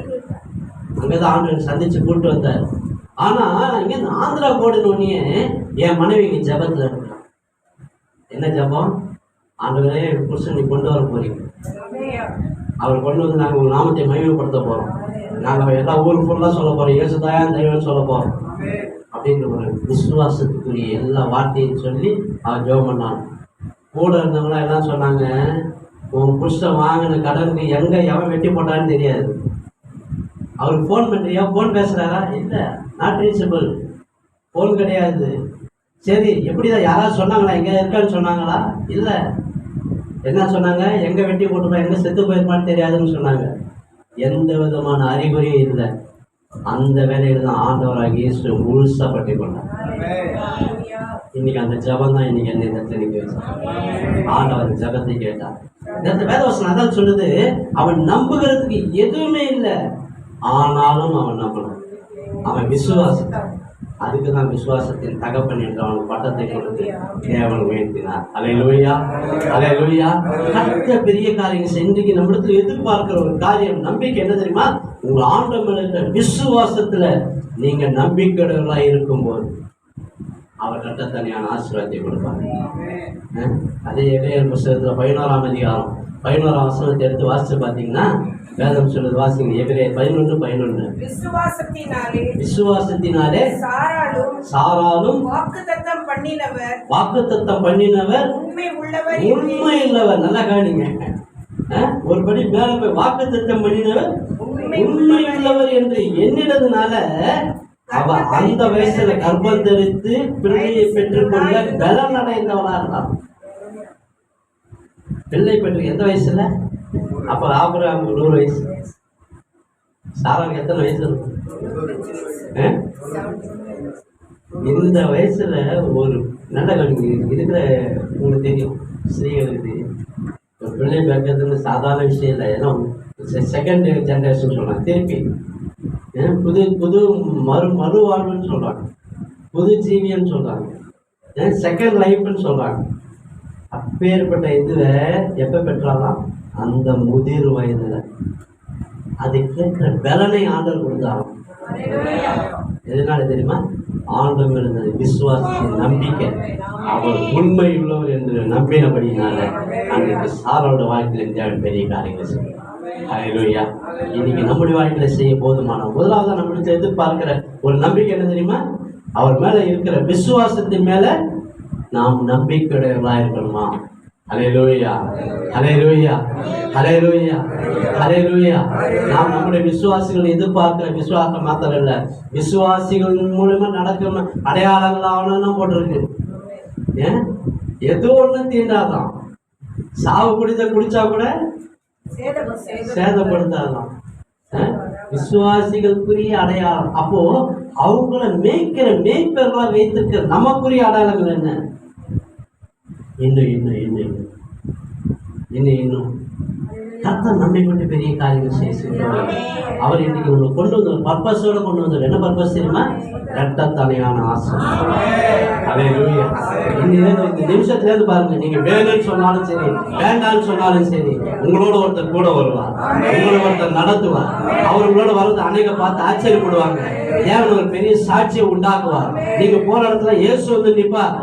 அங்கே தான் ஆண்டு சந்திச்சு கூப்பிட்டு வந்தார். ஆனால் இங்கேருந்து ஆந்திராவுக்கு ஓடினோடனே என் மனைவி இங்கே ஜபத்தில் இருக்கிறான். என்ன ஜபம்? ஆண்டவரே புருஷன் நீ கொண்டு வர போறீங்க, அவர் கொண்டு வந்து நாங்கள் உங்கள் நாமத்தை மகிமைப்படுத்த போகிறோம். நாங்கள் எல்லா ஊருக்கு ஃபுல்லாக சொல்ல போகிறோம், இயேசுதாயான் தெய்வம்னு சொல்ல போகிறோம் அப்படின்ற ஒரு விசுவாசத்துக்குரிய எல்லா வார்த்தையும் சொல்லி அவர் ஜெபம் பண்ணாங்க. கூட இருந்தவங்களாம் எல்லாம் சொன்னாங்க, உன் புருஷன் வாங்கின கடனுக்கு எங்கே எவன் வெட்டி போட்டான்னு தெரியாது. அவருக்கு ஃபோன் பண்ணுறியா, ஃபோன் பேசுகிறாரா? இல்லை, நாட் ரீச்சபிள், ஃபோன் கிடையாது. சரி, எப்படிதான் யாராவது சொன்னாங்களா, எங்கே இருக்கான்னு சொன்னாங்களா? இல்லை. என்ன சொன்னாங்க? எங்கே வெட்டி போட்டுப்பா, எங்கே செத்து போயிருப்பான்னு தெரியாதுன்னு சொன்னாங்க. எந்த விதமான அறிகுறியும் இல்லை. அந்த வேலையில தான் ஆண்டவராக இயேசு முழுசா பற்றி கொண்டார். இன்னைக்கு அந்த ஜபம் தான் இன்னைக்கு என்ன இந்த நிக்க வச்சார். ஆண்டவர் ஜபத்தை கேட்டார். இந்த வேதவசனம் அதான் சொல்லுது, அவன் நம்புகிறதுக்கு எதுவுமே இல்லை, ஆனாலும் அவன் நம்பணும். அவன் விசுவாசித்தான். அதுக்கு தான் விசுவாசத்தின் தகப்பன் என்று அவன் பட்டத்தை கொடுத்து தேவன் உயர்த்தினார். அல்லேலூயா, அல்லேலூயா. கட்ட பெரிய காரியங்கள் செஞ்சு நம்மிடத்தில் எதிர்பார்க்கிற ஒரு காரியம் நம்பிக்கை என்ன தெரியுமா? உங்க ஆண்டவர்களுக்கு விசுவாசத்துல நீங்க நம்பிக்கையா இருக்கும்போது அவர் கட்டத்தனியான ஆசீர்வாதத்தை கொடுப்பாங்க. அதே எபிரேயர் புத்தகத்துல 11ஆம் அதிகாரம் 11ஆம் வசனத்தை எடுத்து வாசிச்சு பாத்தீங்கன்னா வேதம் சொல்லுது, வாசிங்க. எபிரேயர் 11:11. விசுவாசத்தினாலே சாராலும் வாக்குத்தத்தம் பண்ணினவர் உண்மை உள்ளவர். நல்லா கவனிங்க, ஒரு படி மேல போய் வாக்குத்தத்தம் பண்ணினவர் உண்மை உள்ளவர் என்று எண்ணினதுனால அவ அந்த வயசுல கர்ப்பம் தரித்து பிள்ளையை பெற்றுக்கொள்ள பலன் அடைந்தவனா இருந்தான். பிள்ளை பெற்று எந்த வயசுல? அப்ப ஆபிரகாமுக்கு 100 வயசு, சாராவுக்கு எத்தனை வயசு இருக்கும்? இந்த வயசுல ஒரு நல்ல இருக்கிற உங்களுக்கு தெரியும், ஸ்ரீகளுக்கு தெரியும், ஒரு பிள்ளை பார்க்கறதுன்னு சாதாரண விஷயம் இல்லை. ஏன்னா செகண்ட் ஜென்ரேஷன் சொல்றாங்க, திருப்பி புது புது மறுவாழ்வுன்னு சொல்றாங்க, புது ஜீவியன்னு சொல்றாங்க, செகண்ட் லைஃப்னு சொல்றாங்க. அப்பேற்பட்ட இதுல எப்ப பெற்றாலாம்? அந்த முதிர் வயதுல. அது கேட்கிற பலனை ஆண்டவர் கொடுத்தாலும். எதனால தெரியுமா? ஆண்டவர் இருந்தது விசுவாசத்தின் நம்பிக்கை, அவர் உண்மை உள்ளவர் என்று நம்பினபடினால அன்றைக்கு சாரோட வாழ்க்கையில் தேவன் பெரிய காரியங்களை செய்யும். ஹல்லேலூயா. இன்னைக்கு நம்முடைய வாழ்க்கையில செய்ய போதுமான முதலாவது நம்மளுக்கு எதிர்பார்க்கிற ஒரு நம்பிக்கை என்ன தெரியுமா? அவர் மேல இருக்கிற விசுவாசத்தின் மேல நாம் நம்பிக்கையுடையவர்களா இருக்கணுமா? ஹல்லேலூயா, ஹல்லேலூயா, ஹல்லேலூயா, ஹல்லேலூயா. நாம் நம்முடைய விசுவாசிகள் எதிர்பார்க்கிற விசுவாசம் மாத்திரம் இல்ல, விசுவாசிகள் மூலமா நடக்கிற அடையாளங்கள் ஆகணும்னு போட்டிருக்கு. ஏன் எது ஒண்ணு தீண்டாதான், சாவு குடிச்சா கூட சேதப்படுத்தாதான். விசுவாசிகளுக்குரிய அடையாளம். அப்போ அவங்கள மேய்ப்பர்களா வைத்திருக்கிற நமக்குரிய அடையாளங்கள் என்ன? இன்னும் கர்த்தர் நம்மை கொண்டு பெரிய காரியங்கள் செய்ய அவர் இன்னைக்கு உங்களை கொண்டு வந்த ஒரு பர்பஸோட கொண்டு வந்தார். என்ன பர்பஸ் தெரியுமா? இரட்டத்தனையான ஆசை. ஹல்லேலூயா. இந்த நிமிஷத்துல இருந்து பாருங்க, நீங்க வேணும்னு சொன்னாலும் சரி, வேண்டாம்னு சொன்னாலும் சரி, உங்களோட ஒருத்தர் கூட வருவார், உங்களோட ஒருத்தர் நடத்துவார். அவர் உங்களோட வரது அநேக பார்த்து ஆச்சரியப்படுவாங்க. தேவன் ஒரு பெரிய சாட்சியை உண்டாக்குவார். நீங்க போற இடத்துல இயேசு வந்து நிற்பார்,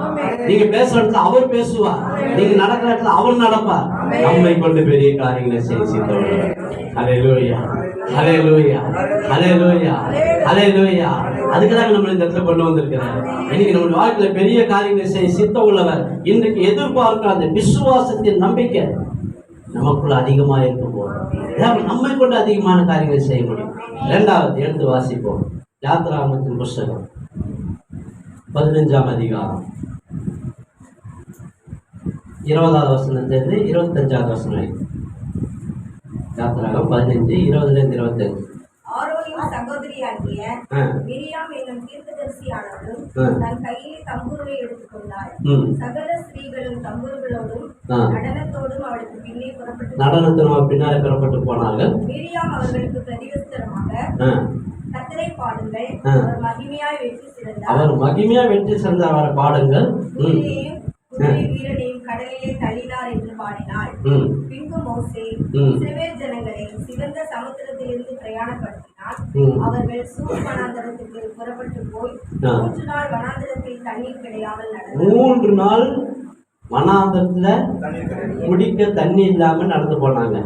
நீங்க பேசுற இடத்துல அவர் பேசுவார், நீங்க நடக்கிற இடத்துல அவர் நடப்பார். நம்மை கொண்டு பெரிய காரியங்களை செய்தவர். ஹல்லேலூயா, ஹல்லேலூயா, ஹல்லேலூயா, ஹல்லேலூயா. அதுக்குதான் நம்ம இந்த இடத்துல கொண்டு வந்திருக்கிறார். இன்னைக்கு நம்ம வாழ்க்கையில பெரிய காரியங்களை செய்ய சித்த உள்ளவர். இன்றைக்கு எதிர்பார்க்கிற அந்த விசுவாசத்தின் நம்பிக்கை நமக்குள்ள அதிகமா இருக்கும் போது நம்மை கொண்டு அதிகமான காரியங்களை செய்ய முடியும். இரண்டாவது எடுத்து வாசிப்போம். யாத்ராகமத்தின் புஸ்தகம் 15ஆம் அதிகாரம் 20வது வசனத்திலிருந்து 25வது வசனம் வரைக்கும். யாத்ராகம் 15, 20லிருந்து 25. ஆரோனின் சகோதரியாகிய மிரியாம் என்னும் தீர்க்கதரிசியானவளும் தன் கையிலே தம்புருவை எடுத்துக்கொண்டாள். சகல ஸ்திரீகளும் தம்புருகளோடும் நடனத்தோடும் அவளுக்கு பின்னே பின்னாலே புறப்பட்டு போனார்கள். மிரியாம் அவர்களுக்கு பிரதிவஸ்தரமாக கர்த்தரை பாடுங்கள், அவர் மகிமையாய் வெற்றி சிறந்தார், அவரை பாடுங்கள், வீரனையும் கடலிலே தள்ளினார் என்று பாடினாள். பின்பு மோசே இஸ்ரவேல் ஜனங்களை சிவந்த சமுத்திரத்திலிருந்து பிரயாணப்படுத்தினார். அவர்கள் சூர் வனாந்தரத்துக்கு புறப்பட்டு போய் 3 நாள் வனாந்தரத்தில் தண்ணீர் கிடையாமல் நடந்தது. 3 நாள் வனாந்தரத்துல குடிக்க தண்ணி இல்லாம நடந்து போனாங்க.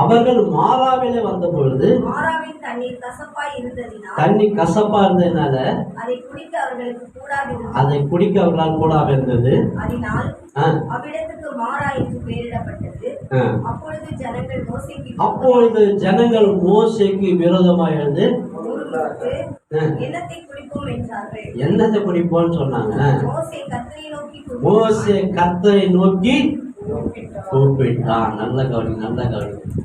அவர்கள் மாறாவிலே வந்த பொழுது தண்ணி கசப்பா இருந்ததுனால அதை குடிக்க அவர்களால் கூடாம இருந்தது. அப்பொழுது ஜனங்கள் மோசேக்கு விரோதமாக இருந்து என்னத்தை குடிப்போம்னு சொன்னாங்க. மோசே கர்த்தரை நோக்கி கூப்பிட்டான்.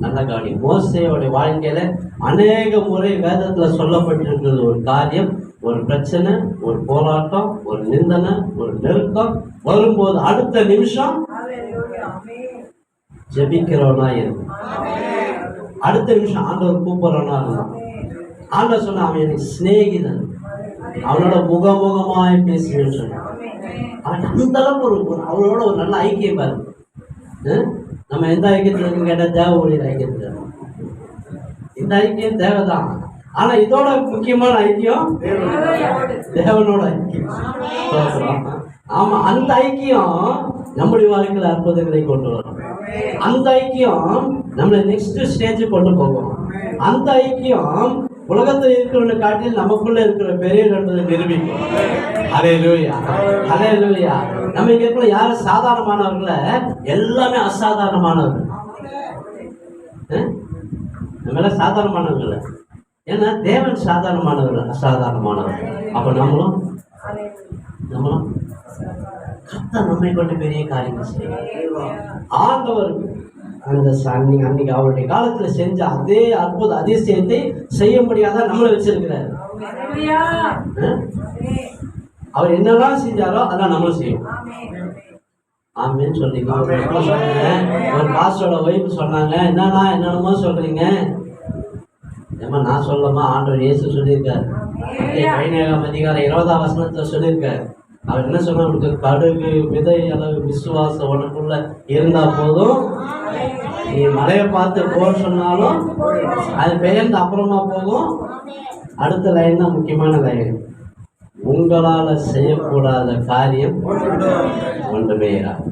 நல்ல கவனி. மோசேயோட வாழ்க்கையில அநேக முறை வேதத்துல சொல்லப்பட்டிருக்கிறது ஒரு காரியம், ஒரு பிரச்சனை, ஒரு போராட்டம், ஒரு நிந்தனை, ஒரு நெருக்கம் வரும்போது அடுத்த நிமிஷம் ஜெபிக்கிறவனா இருக்கும். அடுத்த நிமிஷம் ஆண்டவர் கூப்பிடுறவனா இருந்தான். ஆண்டவர் சொன்ன அவன் எனக்கு சிநேகிதன், அவனோட முகமுகமாய் பேசுவேன்னு சொன்னான். அவன் அந்த அளவுக்கு அவனோட ஒரு நல்ல ஐக்கியம் பாரு. நம்ம எந்த ஐக்கியத்துல இருக்கு கேட்டா தேவ ஊழியர் ஐக்கியத்துல. இந்த ஐக்கியம் தேவைதான். ஆனா இதோட முக்கியமான ஐக்கியம் தேவனோட ஐக்கியம். ஆமா, அந்த ஐக்கியம் நம்முடைய வாழ்க்கையில அற்புதங்களை கொண்டு வரும். அந்த ஐக்கியம் நம்மளை நெக்ஸ்ட் ஸ்டேஜ் கொண்டு போகும். அந்த ஐக்கியம் உலகத்தில் இருக்கிறவனை காட்டில் நமக்குள்ள இருக்கிற பெரிய என்பதை நிரூபிக்கும். ஹல்லேலூயா, ஹல்லேலூயா. நம்ம இங்க இருக்கிற யாரும் சாதாரணமானவர்கள, எல்லாமே அசாதாரணமானவர்கள். நம்ம எல்லாம் சாதாரணமானவர்கள். ஏன்னா தேவன் சாதாரணமானவர்கள், அசாதாரணமானவர்கள். அப்ப நம்மளும் கர்த்தர் நம்மை கொண்டு பெரிய காரியங்கள் செய்யும். ஆண்டவர் அன்னைக்கு அவருடைய காலத்துல செஞ்ச அதே அற்புத அதிசயத்தை செய்ய முடியாத நம்மளை வச்சிருக்கிறாரு. அவர் என்னெல்லாம் செஞ்சாரோ அதான் நம்மளும் செய்யும். ஆமேன்னு சொல்றீங்க. ஒரு பாஸ்டரோட ஒய்ஃப் சொன்னாங்க, என்னென்னமோ சொல்றீங்க. ஏமா நான் சொல்லமா, ஆண்டவர் இயேசு சொல்லியிருக்காரு. 20 சொல்லியிருக்காரு. அவர் என்ன சொன்னா, உனக்கு கடுகு விதை அளவு விசுவாசம் உனக்குள்ள இருந்தா போதும், நீ மலையை பார்த்து போர் சொன்னாலும் அது பெயர்ந்து அப்புறமா போகும். அடுத்த லைன் தான் முக்கியமான லைன். உங்களால செய்யக்கூடாத காரியம் ஒன்றுமே இராது.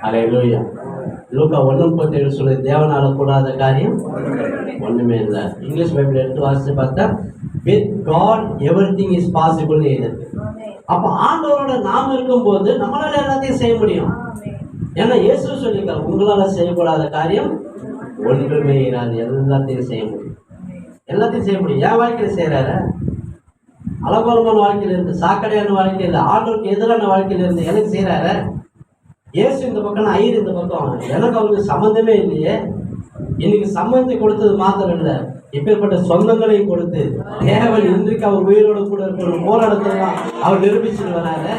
அல்லேலூயா. லூக்கா 1:37 சொல்லி, தேவனால கூடாத காரியம் ஒண்ணுமே இல்லை. இங்கிலீஷ் பைபிள் எடுத்து வாசிச்சு பார்த்தா, with God everything is possible இருக்கு. அப்ப ஆண்டவரோட நாம இருக்கும்போது நம்மளால எல்லாத்தையும் செய்ய முடியும். ஏன்னா இயேசு சொல்லியிருக்காரு, உங்களால செய்யக்கூடாத காரியம் ஒன்றுமே இராது. எல்லாத்தையும் செய்ய முடியும். எல்லாத்தையும் செய்ய முடியும். என் வாழ்க்கையில செய்யறாரு, அலங்கோலமான வாழ்க்கையில இருந்து, சாக்கடையான வாழ்க்கையில, ஆண்டவருக்கு எதிரான வாழ்க்கையில இருந்து எனக்கு செய்யறாரு. இயேசு இந்த பக்கம், ஐயர் இந்த பக்கம், எனக்கு அவருக்கு சம்பந்தமே இல்லையே. இன்னைக்கு சம்பந்தத்தை கொடுத்தது மாத்திரம் இல்லை, இப்பேற்பட்ட சொந்தங்களையும் கொடுத்து தேவன் இன்றைக்கு அவர் உயிரோடு கூட இருக்கிற போராட்டத்தான் அவர் நிரூபிச்சுட்டு வராரு.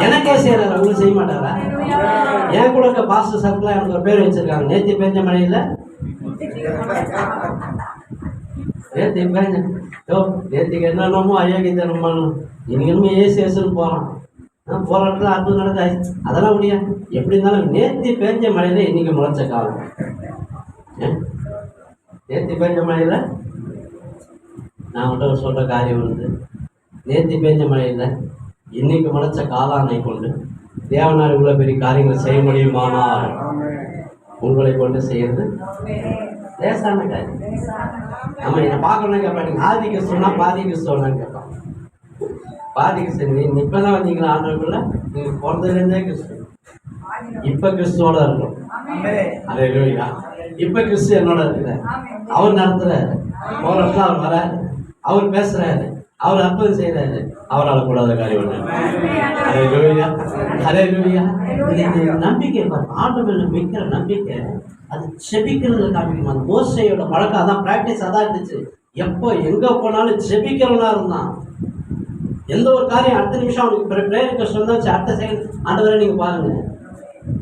எனக்கே செய்யறாரு, அவங்களும் செய்ய மாட்டாரா? என் கூட இருக்க பாஸ்டர் சர்க்கிளா எனக்கு ஒரு பேர் வச்சிருக்காங்க, நேத்தி பெஞ்ச மழையில. நேத்திக்கு என்னென்னமோ அயோக்கியத்தனமானு, இன்னைக்கு ஏசுன்னு போறான். போராட்டத்துல அற்புதம் நடக்காது, அதெல்லாம் முடியாது. எப்படி இருந்தாலும் நேத்தி பெஞ்ச மழையில இன்னைக்கு முளைச்ச காலம். நேத்தி பெஞ்ச மழையில நான் மட்டும் சொல்ற காரியம் வந்து, நேத்தி பெஞ்ச மழையில இன்னைக்கு முளைச்ச காலானை கொண்டு தேவனார் இவ்வளவு பெரிய காரியங்களை செய்ய முடியுமானால் உங்களை கொண்டு செய்யறது லேசான காரியம். நம்ம என்ன பார்க்கணும்னு கேட்பாங்க, நீங்க ஆதி கிறிஸ்துவனா பாதி கிறிஸ்துவனான்னு கேட்பாங்க. பாதி கிறிஸ்துவ, நீ இப்பதான் வந்தீங்களா ஆண்டவருக்குள்ள? நீங்க பிறந்ததுலேருந்தே கிறிஸ்துவ. இப்ப கிறிஸ்துவோட இருக்கும். அல்லேலூயா. இப்ப கிறிஸ்து என்னோட இருக்கிற, அவர் நடத்துறாரு, போராட்டத்துல அவர் வராரு, அவர் பேசுறாரு, அவர் அற்புதம் செய்யறாரு. அவரால் கூடாத காரியம் ஒண்ணு. அல்லேலூயா. அல்லேலூயா. நம்பிக்கை பாருங்க, ஆண்டவர்ல வைக்கிற நம்பிக்கை அது செபிக்கிறதுல காமிக்கும். அந்த மோசையோட பழக்கம் அதான், பிராக்டிஸ் அதான் இருந்துச்சு. எப்போ எங்க போனாலும் செபிக்கிறவனா இருந்தான். எந்த ஒரு காரியம் அடுத்த நிமிஷம் அவனுக்கு பிரேயருக்கு சொன்னாச்சு, அடுத்த செகண்ட் ஆண்டவரை நீங்க பாருங்க,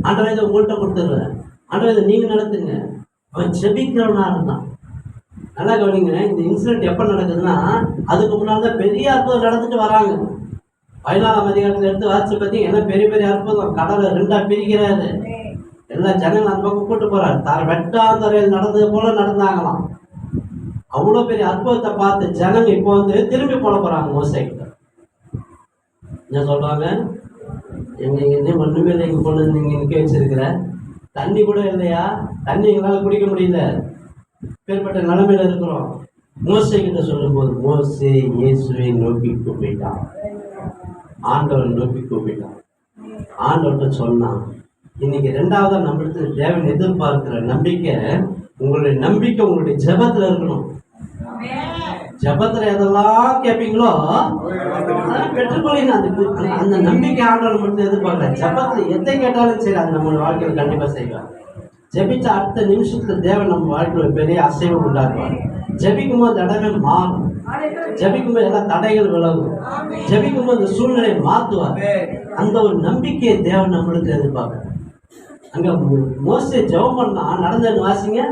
ஆண்டவரை இதை உங்கள்கிட்ட கொடுத்துடுறேன், ஆண்டவரை இதை நீங்க நடத்துங்க. அவன் செபிக்கிறவனா இருந்தான். நல்லா கவனிங்க, இந்த இன்சிடென்ட் எப்ப நடக்குதுன்னா, அதுக்கு முன்னாடி தான் பெரிய அற்புதம் நடந்துட்டு வராங்க. 14ஆம் அதிகாரத்துல எடுத்து வாட்சி பத்தி என்ன பெரிய பெரிய அற்புதம், கடலை 2ஆ பிரிக்கிறாரு, எல்லா ஜனங்களும் அந்த பக்கம் கூட்டு போறாரு. வெட்டாந்தரையில் நடந்தது போல நடந்தாங்களாம். அவ்வளவு பெரிய அற்புதத்தை பார்த்து ஜனங்க இப்போ வந்து திரும்பி போட போறாங்க மோசே கிட்ட. என்ன சொல்றாங்க, எங்க என்ன ஒண்ணுமே இல்லை, இங்க கொண்டு வந்து நிக்க வச்சிருக்கிற, தண்ணி கூட இல்லையா, தண்ணி எங்களால குடிக்க முடியல, பேர்பட்ட நிலைமையில இருக்கிறோம். மோசே கிட்ட சொல்லும் போது மோசே இயேசுவை நோக்கி கூப்பிட்டான், ஆண்டவன் நோக்கி கூப்பிட்டான். ஆண்டவர்கிட்ட சொன்னான், இன்னைக்கு 2ஆவதா நம்மளுக்கு தேவன் எதிர்பார்க்கிற நம்பிக்கை, உங்களுடைய நம்பிக்கை உங்களுடைய ஜெபத்துல இருக்கணும். ஜெபத்துல எதெல்லாம் கேட்பீங்களோ பெற்றுக்கொள்ளுங்க. அந்த நம்பிக்கை ஆண்டவர் மட்டும் எதிர்பார்க்கல. ஜெபத்துல எதை கேட்டாலும் சரி, அது நம்ம வாழ்க்கையில கண்டிப்பா செய்வார். ஜெபிச்ச அடுத்த நிமிஷத்துல தேவன் நம்ம வாழ்க்கையில ஒரு பெரிய அசைவு உண்டாக்குவார். ஜெபிக்கும் போது இடமே மாறும், ஜெபிக்கும் போது எல்லா தடைகள் விலகும், ஜெபிக்கும் போது இந்த சூழ்நிலையை மாற்றுவார். அந்த ஒரு நம்பிக்கையை தேவன் நம்மளுக்கு எதிர்பார்க்க. அங்க மோசே ஜெபம் பண்ணா, நடந்தது வாசிங்க.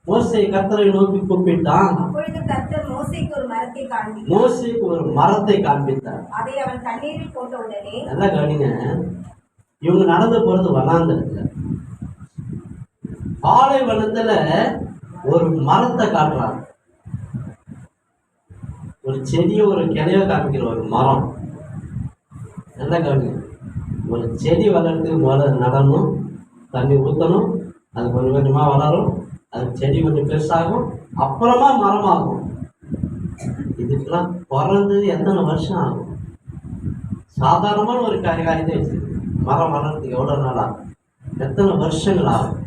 மோசே கர்த்தரை நோக்கி கூப்பிட்டான், மோசேக்கு ஒரு மரத்தை காண்பித்தார். நல்லா கவனிங்க, இவங்க நடந்து போறது வனாந்தரத்துல, பாலைவனத்துல ஒரு மரத்தை காட்டுறாங்க. ஒரு செடியை ஒரு கிளைய காமிக்கிற ஒரு மரம். நல்லா கவனிங்க, ஒரு செடி வளர்றதுக்கு முதல்ல நடணும், தண்ணி ஊற்றணும், அது கொஞ்சம் கொஞ்சமாக வளரும், அது செடி கொஞ்சம் பெருசாகும், அப்புறமா மரமாகும். இதுக்கெல்லாம் பிறந்து எத்தனை வருஷம் ஆகும்? சாதாரணமான ஒரு காரியத்தை வச்சு மரம் வளர்றதுக்கு எவ்வளோ நாள் ஆகும்? எத்தனை வருஷங்கள் ஆகும்?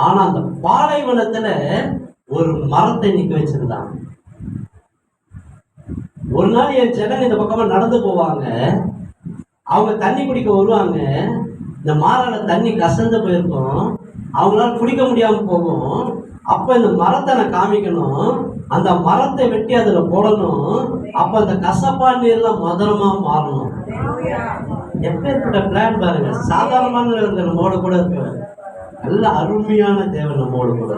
ஆனா அந்த பாலைவனத்துல ஒரு மரத்தை நிக்க வச்சிருந்தாங்க. ஒரு நாள் என் ஜனங்க இந்த பக்கமா நடந்து போவாங்க, அவங்க தண்ணி குடிக்க வருவாங்க. இந்த மாறான தண்ணி கசந்து போயிருக்கும், அவங்களால பிடிக்க முடியாம போகும். அப்ப இந்த மரத்தை நான் காமிக்கணும், அந்த மரத்தை வெட்டி அதுல போடணும். அப்ப அந்த கசப்பான நீர்லாம் மதுரமா மாறணும். எப்பேற்பட்ட பிளான் பாருங்க. சாதாரணமான நம்மோட கூட இருக்க நல்ல அருமையான தேவன் நம்மோடு கூட.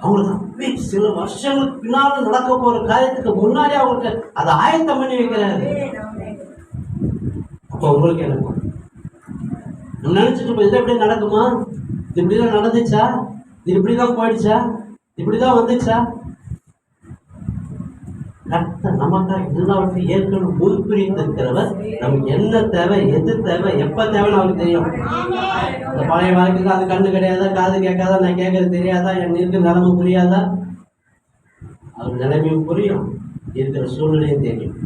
அவங்களுக்கு சில வருஷங்களுக்கு பின்னால நடக்க போற காரியத்துக்கு முன்னாடி அவங்களுக்கு அதை ஆயத்தம் பண்ணி வைக்கிறாரு. அப்ப உங்களுக்கு என்ன நினைச்சிட்டு இதை எப்படி நடக்குமா, இது இப்படிதான் நடந்துச்சா, இது இப்படிதான் போயிடுச்சா, இப்படிதான் வந்துச்சா? நமக்காக எல்லாவற்றையும் ஏற்கனவே முன்பிரிந்து இருக்கிறவர். நமக்கு என்ன தேவை, எது தேவை, எப்ப தேவைன்னு அவருக்கு தெரியும். இந்த பழைய வாழ்க்கைக்கு அது கண்ணு கிடையாதா, காது கேட்காதா, நான் கேட்கறது தெரியாதா, என் இருக்கிற நிலைமை புரியாதா? அவர் நிலைமையும் புரியும், இருக்கிற சூழ்நிலையும் தெரியும்.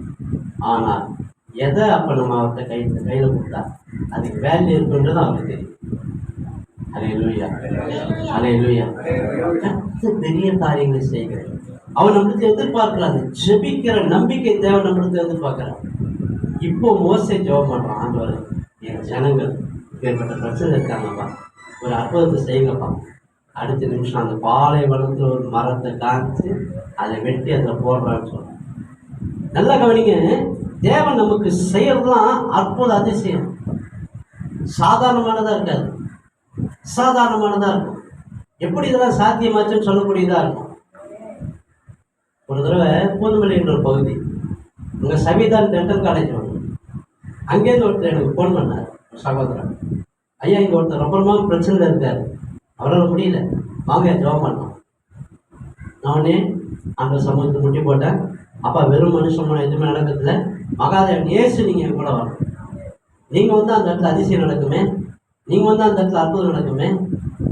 ஆனால் எதை அப்ப நம்ம அவர்கிட்ட கையில கொடுத்தா அதுக்கு வேல்யூ இருக்குன்றது அவருக்கு தெரியும். அல்லேலூயா, அல்லேலூயா. பெரிய காரியங்களை செய்கிறார். அவன் நம்மளுக்கு எதிர்பார்க்கிறான். ஜெபிக்கிற நம்பிக்கை தேவை நம்மளுக்கு எதிர்பார்க்கிறான். இப்போ மோசே ஜெபம் பண்றான், ஆண்டவரே என் ஜனங்கள் ஏற்பட்ட பிரச்சனை இருக்காங்கப்பா, ஒரு அற்புதத்தை செய்யுங்கப்பா. அடுத்த நிமிஷம் அந்த பாலைவனத்துல ஒரு மரத்தை காய்ச்சி அதை வெட்டி அதில் போடுறான்னு சொல்றான். நல்லா கவனிங்க, தேவன் நமக்கு செய்யறதுலாம் அற்புத அதிசயம். சாதாரணமானதா இருக்காது, சாதாரணமானதா இருக்கும். எப்படி இதெல்லாம் சாத்தியமாச்சுன்னு சொல்லக்கூடியதா இருக்கும். ஒரு தடவை பூந்தமல்லி என்ற ஒரு பகுதி, அங்கே சவிதான் டென்டல் காலேஜ் ஒன்று, அங்கேருந்து ஒருத்தர் எனக்கு ஃபோன் பண்ணார், சகோதரன். ஐயா இங்கே ஒருத்தர் ரொம்ப பிரச்சனையில் இருக்கார், அவரால் முடியல, வாங்க ஜெபம் பண்ணோம். நான் உடனே அந்த சமூகத்தை முட்டி போட்டேன். அப்பா வெறும் மனுஷன் எதுவுமே நடக்கிறதுல மகாதேவன் ஏசு நீங்கள் என் கூட வரணும். நீங்கள் வந்து அந்த இடத்துல அதிசயம் நடக்குமே, நீங்கள் வந்து அந்த இடத்துல அற்புதம் நடக்குமே,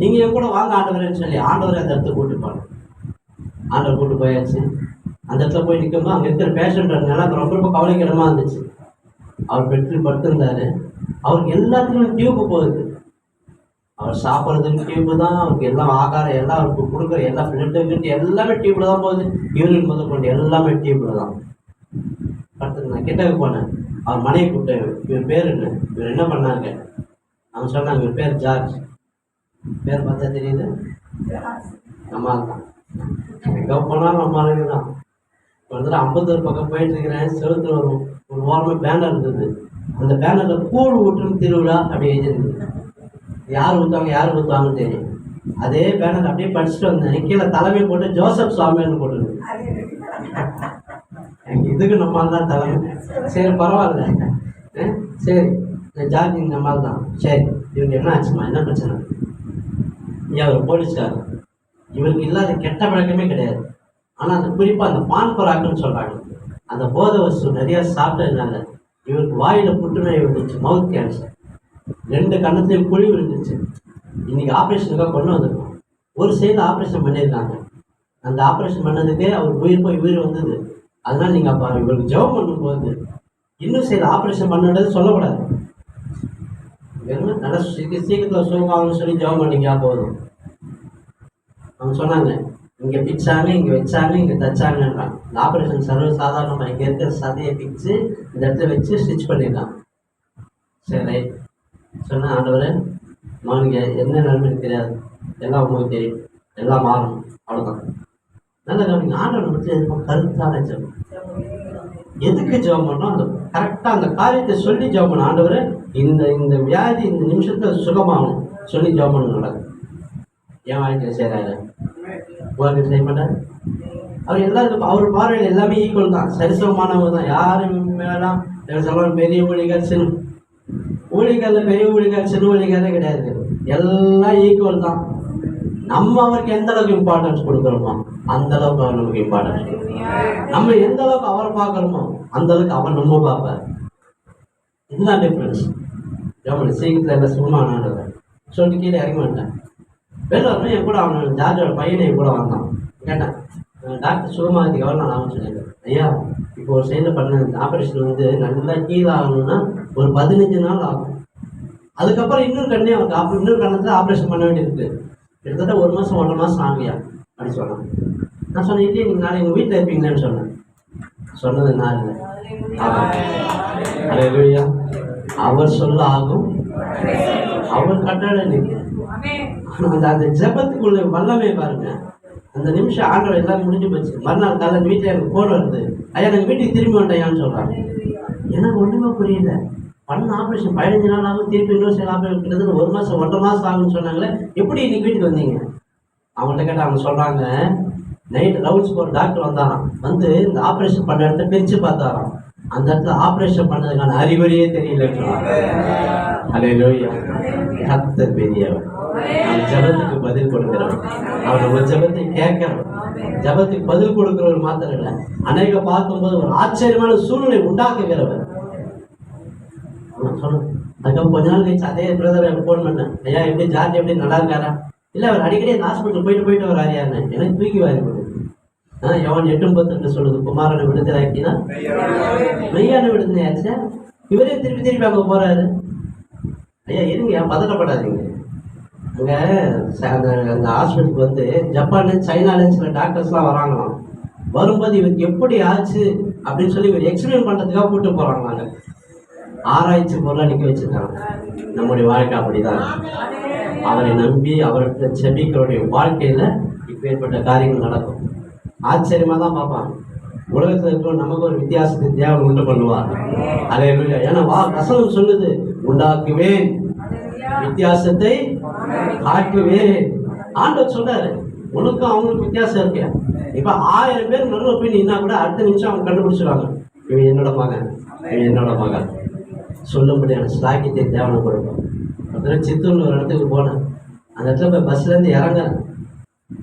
நீங்கள் என் கூட வாங்க ஆண்டவரேன்னு சொல்லி ஆண்டவரை அந்த இடத்துல கூப்பிட்டு போனோம். ஆண்டவர் கூப்பிட்டு போயாச்சு. அந்த இடத்துல போய் நிற்கும்போது அங்கே இருக்கிற பேஷண்ட் நிலம் ரொம்ப ரொம்ப கவலைக்கிடமா இருந்துச்சு. அவர் பெட்ரோல் படுத்திருந்தாரு. அவருக்கு எல்லாத்துக்கும் டியூப்பு போகுது. அவர் சாப்பிட்றதுக்கு டியூப்பு தான், அவருக்கு எல்லாம் ஆகாரம் எல்லாம் அவருக்கு கொடுக்குற எல்லா பிளட்டு எல்லாமே டியூப்ல தான் போகுது. யூரின் முதல் கொண்டு எல்லாமே டியூப்ல தான் படுத்துருந்தேன். கிட்டக்கு போனேன். அவர் மனைவி கூப்பிட்டேன், இவர் பேர் என்ன, இவர் என்ன பண்ணாங்க? அவங்க சொன்னாங்க, இவர் பேர் ஜார்ஜ். பேர் பார்த்தா தெரியுது, நம்ம தான். எங்கே போனாலும் நம்ம ஆளுங்க தான். வந்து 50 பக்கம் போயிட்டு இருக்கிறேன். செலுத்துல ஒரு ஓரமாக பேனர் இருந்தது. அந்த பேனரில் கூழ் ஊற்றும் திருவிழா அப்படி எழுதிருந்தது. யார் ஊற்றுவாங்க யார் ஊற்றுவாங்கன்னு தெரியும். அதே பேனர் அப்படியே படிச்சுட்டு வந்தேன். கீழே தலைமை போட்டு ஜோசப் சுவாமின்னு போட்டுருது. இதுக்கு நம்மால் தான் தலைமை. சரி பரவாயில்ல, சரி ஜாதி நம்மால் தான். சரி இவருக்கு என்ன ஆச்சுமா, என்ன பிரச்சனை? ஐயா அவர் போலீஸ்கார், இவருக்கு இல்லாத கெட்ட பழக்கமே கிடையாது. ஆனால் அந்த குறிப்பாக அந்த பான் பராக்குன்னு சொல்கிறாங்க, அந்த போதை வஸ்து நிறையா சாப்பிட்டதுனால இவருக்கு வாயில் புற்றுநோய் விழுந்துச்சு, மவுத் கேன்சர். 2 கண்ணத்துலையும் குழி விழுந்துச்சு. இன்னைக்கு ஆப்ரேஷனுக்காக கொண்டு வந்திருக்கோம். ஒரு சைடில் ஆப்ரேஷன் பண்ணியிருக்காங்க. அந்த ஆப்ரேஷன் பண்ணதுக்கே அவர் உயிர் போய் உயிர் வந்தது. அதனால் நீங்கள் அப்போ இவருக்கு ஜெபம் பண்ணும்போது இன்னும் சைடு ஆப்ரேஷன் பண்ணுறது சொல்லக்கூடாது. வெறும் நல்லா சீக்கிரத்தில் சுகமாகணும்னு சொல்லி ஜெபம் பண்ணிங்க போதும். அவங்க சொன்னாங்க, இங்கே பிச்சாங்க, இங்கே வச்சாங்க, இங்கே தச்சாங்கன்றாங்க. இந்த ஆப்ரேஷன் சர்வ சாதாரணமாக இங்கே இருக்கிற சதையை பிச்சு இந்த இடத்துல வச்சு ஸ்டிச் பண்ணியிருக்காங்க. சரி ரைட் சொன்னேன். ஆண்டவரே மகனுக்கு என்ன நிலைமைன்னு தெரியாது, எல்லாம் உங்களுக்கு தெரியும், எல்லாம் மாறணும், அவ்வளோதான். நல்ல கவனிங்க, ஆண்டவர் பற்றி எதுவும் கருத்தான ஜெபம். எதுக்கு ஜெபம் பண்ணோம்? அந்த கரெக்டாக அந்த காரியத்தை சொல்லி ஜெபம் பண்ண. ஆண்டவரே இந்த வியாதி இந்த நிமிஷத்தில் சுகமாகணும் சொல்லி ஜெபம் பண்ண நடக்கும். என் வாழ்க்கையில் செய்கிறாரு, உலகத்தில் செய்ய மாட்டார். அவர் எல்லாருக்கும் அவர் பார்வையில் எல்லாமே ஈக்குவல் தான், சரிசமமானவங்க தான். யாரும் மேலாம் சொல்லுவாங்க பெரிய ஊழிகள் சின்ன ஊழிகளில், பெரிய ஊழிகள் சின்ன ஊழிகளே கிடையாது, எல்லாம் ஈக்குவல் தான். நம்ம அவருக்கு எந்த அளவுக்கு இம்பார்ட்டன்ஸ் கொடுக்குறோமோ அந்த அளவுக்கு அவர் நமக்கு இம்பார்ட்டன்ஸ் கொடுக்கணும். நம்ம எந்த அளவுக்கு அவரை பார்க்குறோமோ அந்த அளவுக்கு அவர் நம்ம பார்ப்பார். இதுதான் டிஃப்ரென்ஸ். கவனி சீக்கிரத்தில் எல்லாம் சுகமானாங்க சொல்லிட்டு கீழே இறங்க மாட்டேன். வெளில வரணும். என் கூட அவன் ஜார்ஜோட பையனை என் கூட வந்தான். கேட்டேன், டாக்டர் சுகமாகறதுக்கு எவ்வளோ நாள் ஆகும்னு சொல்லியிருக்கேன். ஐயா இப்போ ஒரு சைடில் பண்ண ஆப்ரேஷன் வந்து நல்லா கீழே ஆகணும்னா ஒரு 15 நாள் ஆகும். அதுக்கப்புறம் இன்னொரு கண்ணே அவருக்கு இன்னொரு கண்ணத்தில் ஆப்ரேஷன் பண்ண வேண்டியிருக்கு. கிட்டத்தட்ட 1 மாதம் 1.5 மாதம் ஆகியா அப்படி சொன்னாங்க. நான் சொன்னேன், இல்லையே நீங்கள் நாளைக்கு எங்கள் வீட்டில் இருப்பீங்களேன்னு சொன்னேன். சொன்னது நான் இல்லை, அவர் சொல்ல ஆகும், அவர் கட்டளை நிற்கும். அந்த அந்த ஜெபத்துக்குள்ள வல்லமே பாருங்க. அந்த நிமிஷம் ஆண்டவர் எல்லாம் முடிஞ்சு போச்சு. மறுநாள் காலையில் வீட்டில் எனக்கு ஃபோன் வருது, ஐயா நாங்கள் வீட்டுக்கு திரும்பி வந்துட்டேயான்னு சொல்கிறாங்க. எனக்கு ஒன்றுமே புரியல. பண்ண ஆப்ரேஷன் 15 நாள் ஆகும், திருப்பி இன்னொரு சில ஆப்ரேஷன் கிட்டத்தட்ட 1 மாதம் 1.5 மாதம் ஆகுன்னு சொன்னாங்களே, எப்படி இன்னைக்கு வீட்டுக்கு வந்தீங்க? அவங்கள்ட்ட கேட்டால் அவங்க சொல்கிறாங்க, நைட் ரவுண்ட்ஸ் போகிற டாக்டர் வந்தாராம், வந்து இந்த ஆப்ரேஷன் பண்ண இடத்த பிரித்து பார்த்தாராம், அந்த இடத்துல ஆப்ரேஷன் பண்ணதுக்கான அறிகுறியே தெரியலன்னு சொன்னாங்க. அல்லேலூயா. கர்த்தர் பெரியவர். நம்ம ஜெபத்துக்கு பதில் கொடுக்கிறவர். அவர் நம்ம ஜெபத்தை கேட்கிறவர். ஜெபத்துக்கு பதில் கொடுக்கிறவர் மாத்திரம் இல்லை, அநேக பார்க்கும்போது ஒரு ஆச்சரியமான சூழ்நிலை உண்டாக்குகிறவர். அதுக்கப்புறம் கொஞ்ச நாள் கழிச்சு அதே பிரதர் ஃபோன் பண்ணேன், ஐயா எப்படி ஜார்ஜ் எப்படி நல்லா இருக்காரா? இல்லை அவர் அடிக்கடி அந்த ஹாஸ்பிட்டல் போயிட்டு வராரியான்னு. எனக்கு தூக்கி வாரி போடுது. யோவான் 8:32 சொல்லுது, குமாரனை விடுதலை ஆக்கினா மெய்யான விடுதலை ஆச்சா? இவரே திருப்பி அங்கே போறாரு. ஐயா இருங்க, பதட்டப்படாதீங்க. அங்கே அந்த ஹாஸ்பிட்டலுக்கு வந்து ஜப்பான்லேருந்து சைனாலேருந்து சில டாக்டர்ஸ்லாம் வராங்களாம். வரும்போது இவருக்கு எப்படி ஆச்சு அப்படின்னு சொல்லி இவர் எக்ஸ்பிளைன் பண்ணுறதுக்காக கூப்பிட்டு போகிறாங்களாங்க. ஆராய்ச்சி பொருளாக நிற்க வச்சுருக்காங்க. நம்முடைய வாழ்க்கை அப்படிதான். அவரை நம்பி அவர்கிட்ட செபிக்கிறோடைய வாழ்க்கையில் இப்போ ஏற்பட்ட காரியங்கள் நடக்கும். ஆச்சரியமாக தான் பார்ப்பாங்க. உலகத்தில் இருக்கிற நமக்கு ஒரு வித்தியாசத்தை தேவன் உண்டு பண்ணுவார். அல்லேலூயா. ஏன்னா வசனம் சொல்லுது, உண்டாக்குவேன், வித்தியாசத்தை காட்டுவேன். ஆண்டவர் சொல்றாரு, உனக்கும் அவங்களுக்கு வித்தியாசம் இருக்கு. இப்ப 1000 பேர் நடுவில் போய் நின்னா கூட அடுத்த நிமிஷம் அவங்க கண்டுபிடிச்சிருவாங்க, இவன் என்னோட மகன், இவன் என்னோட மகன். சொல்லும்படியான ஸ்லாக்கியத்தை தேவனை கொடுக்கும். அப்புறம் சித்தூர்ல ஒரு இடத்துக்கு போனேன். அந்த இடத்துல போய் பஸ்ல இருந்து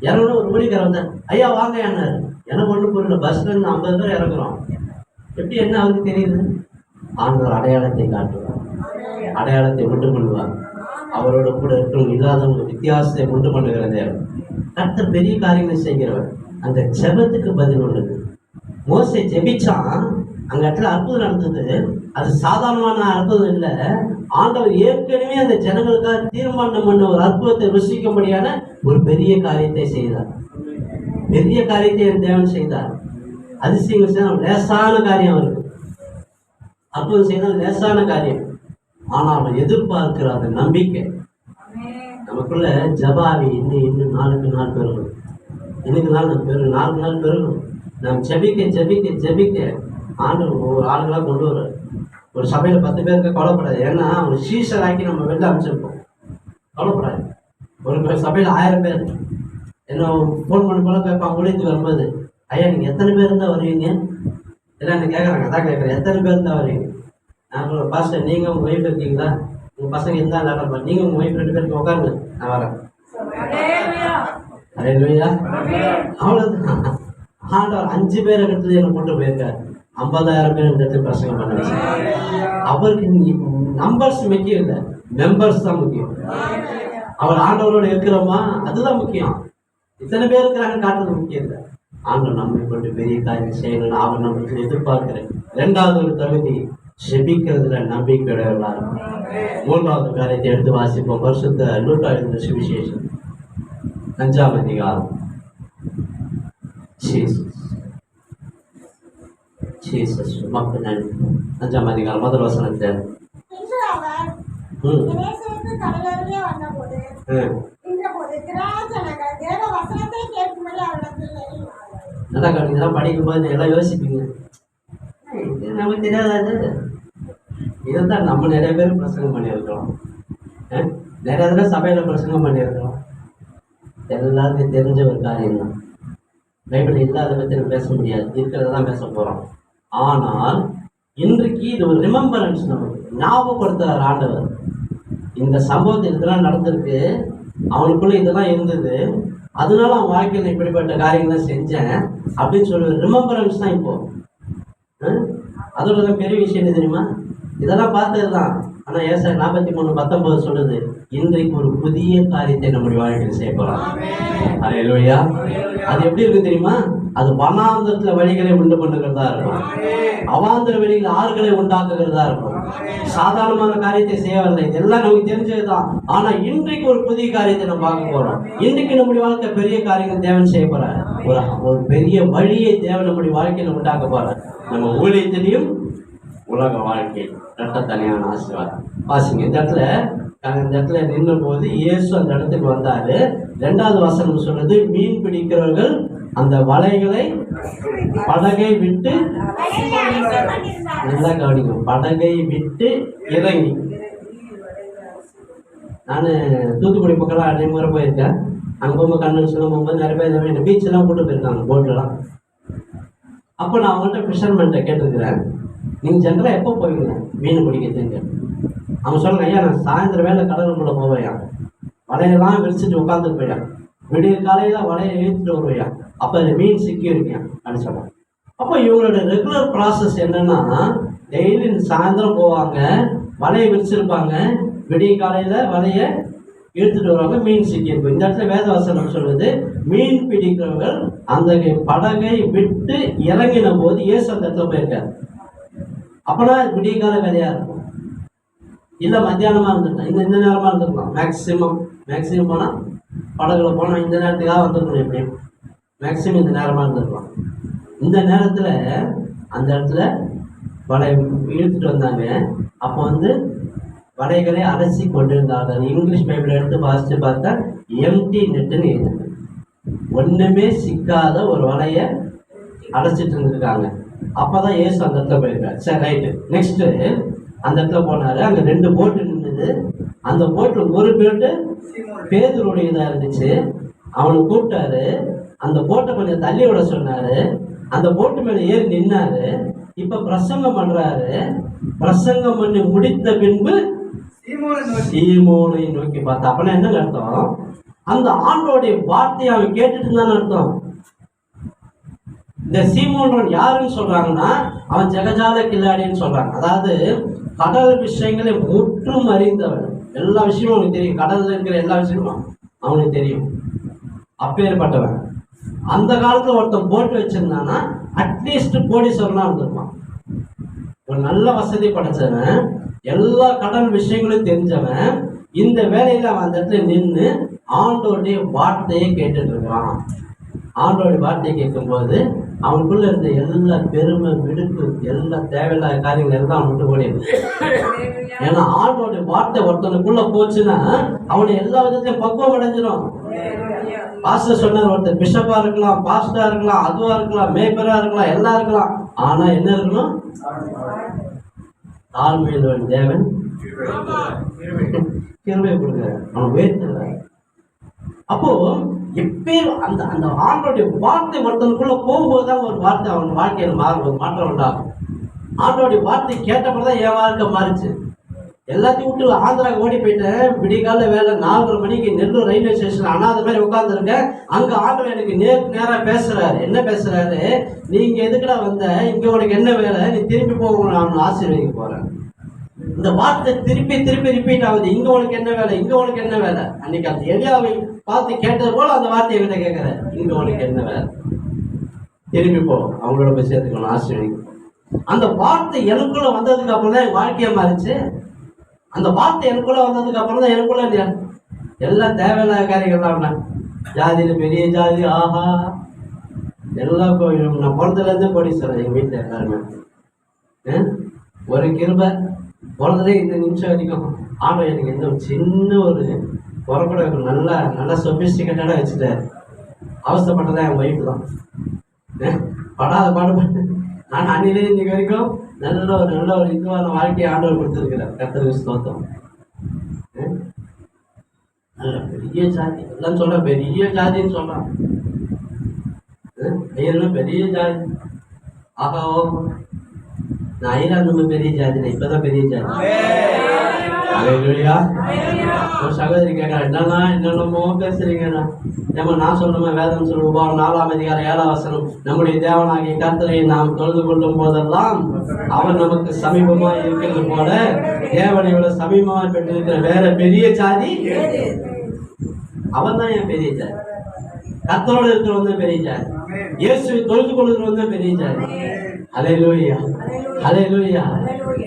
இறங்கணும் ஒரு மணிக்கு வந்தேன். ஐயா வாங்க என்னாரு. எனக்கு ஒன்றும் புரியல. பஸ்ல இருந்து 50 பேர் இறங்குறோம். எப்படி என்ன அவருக்கு தெரியுது? ஆண்டவர் அடையாளத்தை காட்டுவார், அடையாளத்தை உண்டு பண்ணுவார். அவரோட கூட இருக்கும் இல்லாதவங்க வித்தியாசத்தை உண்டு பண்ணுகிறது. கர்த்தர் பெரிய காரியங்களை செய்கிறவர். அந்த ஜெபத்துக்கு பதில் உள்ளது. மோசே ஜெபிச்சான், அங்க இடத்துல அற்புதம் நடந்தது. அது சாதாரணமான அற்புதம் இல்லை. ஆண்டவர் ஏற்கனவே அந்த ஜனங்களுக்காக தீர்மானம் பண்ண ஒரு அற்புதத்தை ருசிக்கும்படியான ஒரு பெரிய காரியத்தை செய்தார். பெரிய காரியத்தை என் தேவன் செய்தார். அதிசயங்கள் செய்தால் லேசான காரியம் அவருக்கு. அற்புதம் செய்தால் லேசான காரியம். ஆனால் அவன் எதிர்பார்க்கிற அந்த நம்பிக்கை நமக்குள்ள ஜபாவி இன்னும் நாளுக்கு நாள் பெருகணும். இன்னைக்கு நாள் நாளுக்கு நாள் பெருகணும். நாம் ஜெபிக்க ஆண்டவர் ஒவ்வொரு ஆளுங்களாக கொண்டு வர. ஒரு சபையில் 10 பேருக்கு கவலைப்படாது. ஏன்னா அவனை சீசராக்கி நம்ம வெளில அமைச்சிருப்போம். கவலைப்படாது. ஒரு சபையில் 1000 பேர் என்ன ஃபோன் பண்ண போல கேட்பான். ஊழியத்துக்கு வரும்போது, ஐயா நீங்கள் எத்தனை பேர் இருந்தால் வருவீங்க? எல்லாம் என்ன கேட்குறாங்க. அதான் கேட்குறேன், எத்தனை பேர் இருந்தால் வருவீங்க? நான் பாஸ்டர் நீங்கள் உங்கள் ஒய்ஃப் இருக்கீங்களா? உங்கள் பசங்க இருந்தால் விளையாடுறப்பா, நீங்கள் உங்கள் ஒய்ஃப் 2 பேருக்கு உட்காருங்க, நான் வரேன். அல்லேலூயா. அவ்வளோதான். ஆண்டவர் 5 பேர் எடுத்தது என்ன கொண்டு போயிருக்காரு. 50,000 பேர் எடுத்து பிரசங்கம் பண்ண வச்சு. அவருக்கு நம்பர்ஸ் முக்கியம் இல்லை, மெம்பர்ஸ் தான் முக்கியம். அவர் ஆண்டவரோட இருக்கிறோமா, அதுதான் முக்கியம். இத்தனை பேர் இருக்கிறாங்க காட்டுறது முக்கியம் இல்லை. ஆண்டவர் நம்மை கொண்டு பெரிய காரியம் செய்யணும்னு அவர் நம்மளுக்கு எதிர்பார்க்கிறேன். 2வது ஒரு தகுதி, செபிக்கிறதுல நம்பிக்கையுடையவர்களா இருக்கும். 3வது காரியத்தை எடுத்து வாசிப்போம். பரிசுத்த லூக்கா எழுதின சுவிசேஷம் 5ஆம் அதிகாரம். மக்கள் 5ஆம் அதிகாரம் முதல் வசனத்தை. நல்லா கவனிங்க. படிக்கும்போது எல்லாம் யோசிப்பீங்க, நமக்கு தெரியாதாது. இதைத்தான் நம்ம நிறைய பேர் பிரசங்கம் பண்ணியிருக்கிறோம். நிறைய தடவை சபையில் பிரசங்கம் பண்ணியிருக்கிறோம். எல்லாருக்கும் தெரிஞ்ச ஒரு காரியம் தான். பைபிள் இல்லாத பற்றி நம்ம பேச முடியாது, இருக்கிறத தான் பேச போகிறோம். ஆனால் இன்றைக்கு இது ஒரு ரிமெம்பரன்ஸ், நமக்கு ஞாபகப்படுத்துகிற ஆண்டவர். இந்த சம்பவத்தில் இதெல்லாம் நடந்திருக்கு, அவனுக்குள்ள இதெல்லாம் இருந்தது, அதனால அவன் வாழ்க்கையில் இப்படிப்பட்ட காரியங்கள் செஞ்சேன் அப்படின்னு சொல்லி ரிமெம்பரன்ஸ் தான். இப்போ அதோட தான் பெரிய விஷயம் என்ன தெரியுமா? இதெல்லாம் பார்த்தது தான். ஆனால் ஏசாயா 43:19 சொல்லுது, இன்றைக்கு ஒரு புதிய காரியத்தை நம்முடைய வாழ்க்கையில் செய்ய போறோம். அல்லேலூயா. அது எப்படி இருக்கு தெரியுமா? அது வனாந்தரத்துல வழிகளை உண்டு பண்ணுகிறதா இருக்கும், அவாந்தர வெளியில் ஆறுகளை உண்டாக்குகிறதா இருக்கும். சாதாரணமான காரியத்தை செய்யவில்லை, இதெல்லாம் நமக்கு தெரிஞ்சதுதான். ஆனா இன்றைக்கு ஒரு புதிய காரியத்தை நம்ம பார்க்க போறோம். இன்றைக்கு நம்முடைய வாழ்க்கை பெரிய காரியங்கள் தேவன் செய்ய போறார். ஒரு பெரிய வழியை தேவன் நம்முடைய வாழ்க்கையில உண்டாக்க போறார். நம்ம ஊழியத்திலையும் உலக வாழ்க்கை ரெட்ட தனியான ஆசீர்வாதம். வாசிங்க. இந்த இடத்துல அந்த இடத்துல நின்ற போது இயேசு அந்த இடத்துக்கு வந்தாரு. 2வது வசனம் சொல்றது, மீன் பிடிக்கிறவர்கள் அந்த வலைகளை படகை விட்டு, நல்லா கவனிக்கும், படகை விட்டு இறங்கி. நான் தூத்துக்குடி பக்கம் நிறைய முறை போயிருக்கேன். அங்கே போகும்போது கன்வென்ஷன்லாம் போகும்போது நிறைய பேர் இந்த பீச்செல்லாம் கூட்டு போயிருக்காங்க போட்லலாம். அப்போ நான் அவங்கள்ட்ட ஃபிஷர்மேன்ட்ட கேட்டிருக்கிறேன், நீங்கள் ஜென்ரலாக எப்போ போவீங்க மீன் பிடிக்கிறதுங்க? அவங்க சொல்லுங்க, ஐயா நான் சாயந்தரம் வேலை கடலுக்குள்ளே போவேயா, வலையெல்லாம் விரிச்சிட்டு உட்காந்துட்டு போயா, விடிய காலையில் வலையை இழுத்துட்டு வருவையா, அப்போ அதில் மீன் சிக்கி இருக்கேன் அப்படின்னு சொன்னாங்க. அப்போ இவங்களோட ரெகுலர் ப்ராசஸ் என்னன்னா, டெய்லி சாயந்தரம் போவாங்க, வலையை விரிச்சிருப்பாங்க, விடிய காலையில் வலையை இழுத்துட்டு வருவாங்க, மீன் சிக்கியிருக்கும். இந்த இடத்துல வேதவசனம் சொல்லுது, மீன் பிடிக்கிறவர்கள் அந்த படகை விட்டு இறங்கின போது இயேசு அந்த இடத்துல போயிருக்காரு. அப்பனா விடிய கால வேலையா இருக்கும், இல்லை மத்தியானமா இருந்திருக்கலாம், இந்த நேரமா இருந்திருக்கலாம். மேக்சிமம் போனால் படகுல போனால் இந்த நேரத்துக்காக வந்துருக்கணும், எப்படியும் மேக்சிமம் இந்த நேரமா இருந்திருக்கலாம். இந்த நேரத்தில் அந்த இடத்துல வலை இழுத்துட்டு வந்தாங்க. அப்போ வலைகளை அலசி கொண்டிருந்தார்கள். இங்கிலீஷ் பைபிள் எடுத்து வாசித்து பார்த்தா எம்டி நெட்டுன்னு எழுதுங்க, ஒன்றுமே சிக்காத ஒரு வலையை அடைச்சிட்டு இருந்திருக்காங்க. அப்போதான் இயேசு அந்த இடத்துல போயிருக்காரு. சரி, ரைட்டு. நெக்ஸ்ட்டு அந்த இடத்துல போனாரு. அங்கே 2 போட்டு நின்றுது. அந்த போட்டில் ஒரு போட்டு பேதுருடையதாக இருந்துச்சு. அவனை கூப்பிட்டாரு, அந்த போட்டை கொஞ்சம் தள்ளி விட சொன்னாரு. அந்த போட்டு மேலே ஏறி நின்னாரு. இப்போ பிரசங்கம் பண்றாரு. பிரசங்கம் பண்ணி முடித்த பின்பு சீமோனை நோக்கி பார்த்தா. அப்படின்னா என்ன அர்த்தம்? அந்த ஆண்டோடைய வார்த்தையை அவன் கேட்டுட்டு இருந்தான்னு அர்த்தம். இந்த சீமோன் யாருன்னு சொல்றாங்கன்னா, அவன் ஜெகஜால கில்லாடின்னு சொல்றாங்க. அதாவது கடல் விஷயங்களை முற்றும் அறிந்தவன். எல்லா விஷயமும் அவனுக்கு தெரியும். கடல்ல இருக்கிற எல்லா விஷயமும் அவனுக்கு தெரியும். அப்பேற்பட்டவன். அந்த காலத்துல ஒருத்தன் போட்டு வச்சிருந்தானா அட்லீஸ்ட் கோடீஸ்வரனா இருந்திருப்பான். ஒரு நல்ல வசதி படைச்சவன், எல்லா கடல் விஷயங்களும் தெரிஞ்சவன். இந்த வேலையில அவன் அந்த இடத்துல நின்று ஆண்டோடைய வார்த்தையை கேட்டுட்டு இருக்கான். ஆண்டோடைய வார்த்தையை கேட்கும்போது அவனுக்குள்ள இருந்த எல்லா பெருமை, விடுப்பு, எல்லா தேவையில்லாத காரியங்கள் எல்லாம் அவன் விட்டு ஓடிடுது. ஏன்னா ஆண்டோடைய வார்த்தை ஒருத்தனுக்குள்ள போச்சுன்னா அவனை எல்லா விதத்திலையும் பக்குவம் அடைஞ்சிடும். பாஸ்டர் சொன்னார், ஒருத்தர் பிஷப்பா இருக்கலாம், பாஸ்டரா இருக்கலாம், அதுவா இருக்கலாம், மேய்ப்பரா இருக்கலாம், எல்லாம் இருக்கலாம். ஆனா என்ன இருக்கணும்? தாழ்மையுள்ளவன் தேவன் கிருபை கொடுக்கிறார், அவன் உயர்த்துகிறார். அப்போ எப்பயும் அந்த அந்த ஆண்டோடைய வார்த்தை ஒருத்தனுக்குள்ள போகும்போதுதான் ஒரு வார்த்தை அவன் வாழ்க்கையில மாறும், ஒரு மாற்றம் உண்டாகும். ஆண்டோடைய வார்த்தை கேட்டப்பதான் என் வாழ்க்கை மாறிச்சு. எல்லாத்தையும் விட்டு ஆந்திராவுக்கு ஓடி போயிட்டேன். விடிகால வேலை 4:30 மணிக்கு நெல்லூர் ரயில்வே ஸ்டேஷன் அனாத மாதிரி உட்காந்துருக்கேன். அங்க ஆண்டவர் எனக்கு நேரா பேசுறாரு. என்ன பேசுறாரு? நீங்க எதுக்குடா வந்த, இங்க உனக்கு என்ன வேலை, நீ திருப்பி போக, நான் ஆசீர்வதிக்க போறேன். இந்த வார்த்தை திருப்பி திருப்பி ரிப்பீட் ஆகுது. இங்க உனக்கு என்ன வேலை, இங்க உனக்கு என்ன வேலை. அன்னைக்கு அந்த எலியாவை பார்த்து கேட்டது போல அந்த வார்த்தையை கிட்ட கேட்கிற, இங்க உனக்கு என்ன வேலை, திருப்பி போ, அவங்களோட போய் சேர்த்துக்கணும், ஆசீர்வதிக்க. அந்த வார்த்தை எனக்குள்ள வந்ததுக்கு அப்புறம் தான் என் வாழ்க்கையா மாறிச்சு. அந்த வார்த்தை எனக்குள்ள வந்ததுக்கு அப்புறம் தான் எனக்குள்ள எல்லாம் தேவையில்லாத காரியங்கள்லாம். ஜாதியில பெரிய ஜாதி, ஆஹா, எல்லாம் நான் பிறந்ததுலேருந்து கோடீஸ்வரன். எங்கள் வீட்டில் எல்லாருமே ஒரு கிருபை. பிறந்ததே இந்த நிமிஷம் வரைக்கும் ஆண்டவர் எனக்கு எந்த சின்ன ஒரு பிறக்கூட நல்லா சொபிஸ்டிகேட்டடாக வச்சுட்டாரு. அவசரப்பட்டதான் என் ஒய்ஃப் தான். படாத பாடுபட்டு நான் அன்னிலே இன்னைக்கு வரைக்கும் நல்ல ஒரு இதுவான வாழ்க்கையை ஆண்டவர் கொடுத்துருக்கிறார். கர்த்தருக்கு ஸ்தோத்திரம். நல்ல பெரிய ஜாதி எல்லாம் சொல்ற, பெரிய ஜாதின்னு சொல்றான். பெரிய ஜாதி, ஆகா, நான் ஐலாந்து பெரிய ஜாதி, இப்பதான் பெரிய ஜாதி. ஒரு சகோதரி கேட்கறா, என்னென்னமோ பேசுறீங்கண்ணா. ஏமா நான் சொல்லுமா, வேதம் சொல்லுவோம் 4ஆம் அதிகாரம் 7ஆம் வசனம், நம்முடைய தேவனாகிய கர்த்தரை நாம் தொழுது கொள்ளும் போதெல்லாம் அவன் நமக்கு சமீபமா இருக்கிறது போல தேவனை விட சமீபமா பெற்றிருக்கிற வேற பெரிய ஜாதி அவன் தான் என் பெரிய ஜாதி. கர்த்தரோடு இருக்கிறவன் தான் பெரிய ஜாதி. இயேசுவை தொழுது கொள்ளுகிறவன் தான் பெரிய ஜாதி. ஹல்லேலூயா, ஹல்லேலூயா.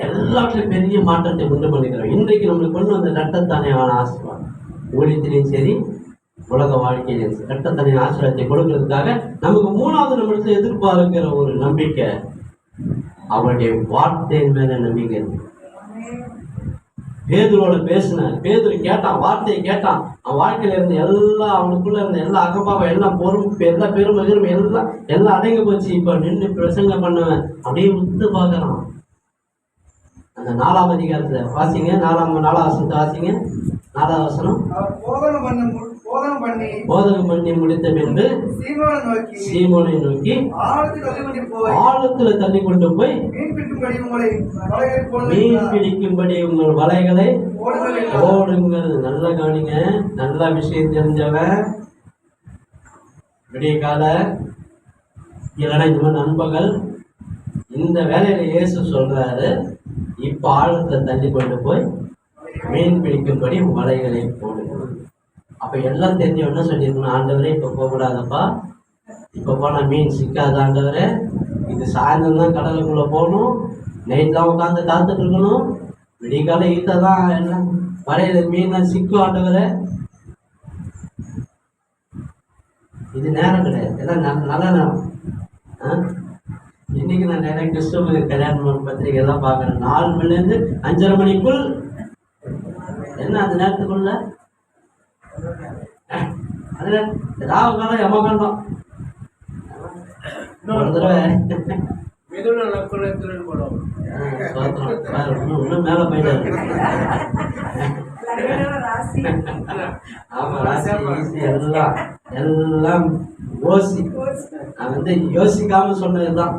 எல்லாத்திலும் பெரிய மாற்றத்தை உண்டு பண்ணிக்கிறோம். இன்றைக்கு நம்மளுக்கு கொண்டு வந்த கட்டத்தானே அவன் ஆசீர்வாதம். ஊழியத்திலையும் சரி, உலக வாழ்க்கையிலும் கட்டத்தானே ஆசீர்வாதத்தை கொடுக்கறதுக்காக நமக்கு 3வது நம்மளுக்கு எதிர்பார்க்கிற ஒரு நம்பிக்கை, அவருடைய வார்த்தையின் மேல நம்பிக்கை. பேதுருவோட பேசினார். பேதுரு கேட்டான், வார்த்தையை கேட்டான். அவன் வாழ்க்கையில இருந்த எல்லாம், அவனுக்குள்ள இருந்த எல்லா அகப்பாவை எல்லாம் பொறுப்பு, எல்லா பெருமை எல்லாம் அடங்கி போச்சு. இப்ப நின்று பிரசங்க பண்ணுவேன் அப்படியே உத்து பார்க்கறான். அந்த 4ஆம் அதிகாரத்துல வாசிங்க, 4ஆம் வசனத்தை வாசிங்க. 4ஆவது வசனம். போதகம் பண்ணி முடித்த பின்பு சீமோனை நோக்கி ஆழத்துல தள்ளி கொண்டு போய் மீன் பிடிக்கும்படி உங்கள் வலைகளை ஓடுங்கள். நல்ல கவனிங்க, நல்ல விஷயம் தெரிஞ்சவன் விடிய கால இல்லைன்னா இந்த மாதிரி நண்பகல் இந்த வேலையில இயேசு சொல்றாரு, இப்ப ஆழத்துல தள்ளி கொண்டு போய் மீன் பிடிக்கும்படி வலைகளை போடுங்க. அப்ப எல்லாம் தெரிஞ்சவன சொல்லியிருக்கணும், ஆண்டவரே இப்ப போகக்கூடாதப்பா, இப்ப போனா மீன் சிக்காது ஆண்டவரே, இது சாயந்தரம் தான் கடலுக்குள்ள போகணும், நைட் தான் உட்காந்து காத்துட்டு இருக்கணும், விடிகால ஈட்டதான் எல்லாம் வலையில மீன் சிக்கும் ஆண்டவரே. இது நேரம் கிடையாது, எல்லாம் நல்ல நேரம். இன்னைக்கு நான் நிறைய கிறிஸ்தவ கல்யாண பத்திரிகை எல்லாம் பார்க்குறேன். 4 மணிலேருந்து 5:30 மணிக்குள் என்ன அந்த நேரத்துக்குள்ள அதுல ராவு காலம் யமகண்டம். ஒரு தடவை இன்னும் மேல போயிட்டாரு. ஆமா, ராசி எல்லாம் எல்லாம் யோசி. அவன் யோசிக்காம சொன்னதுதான்.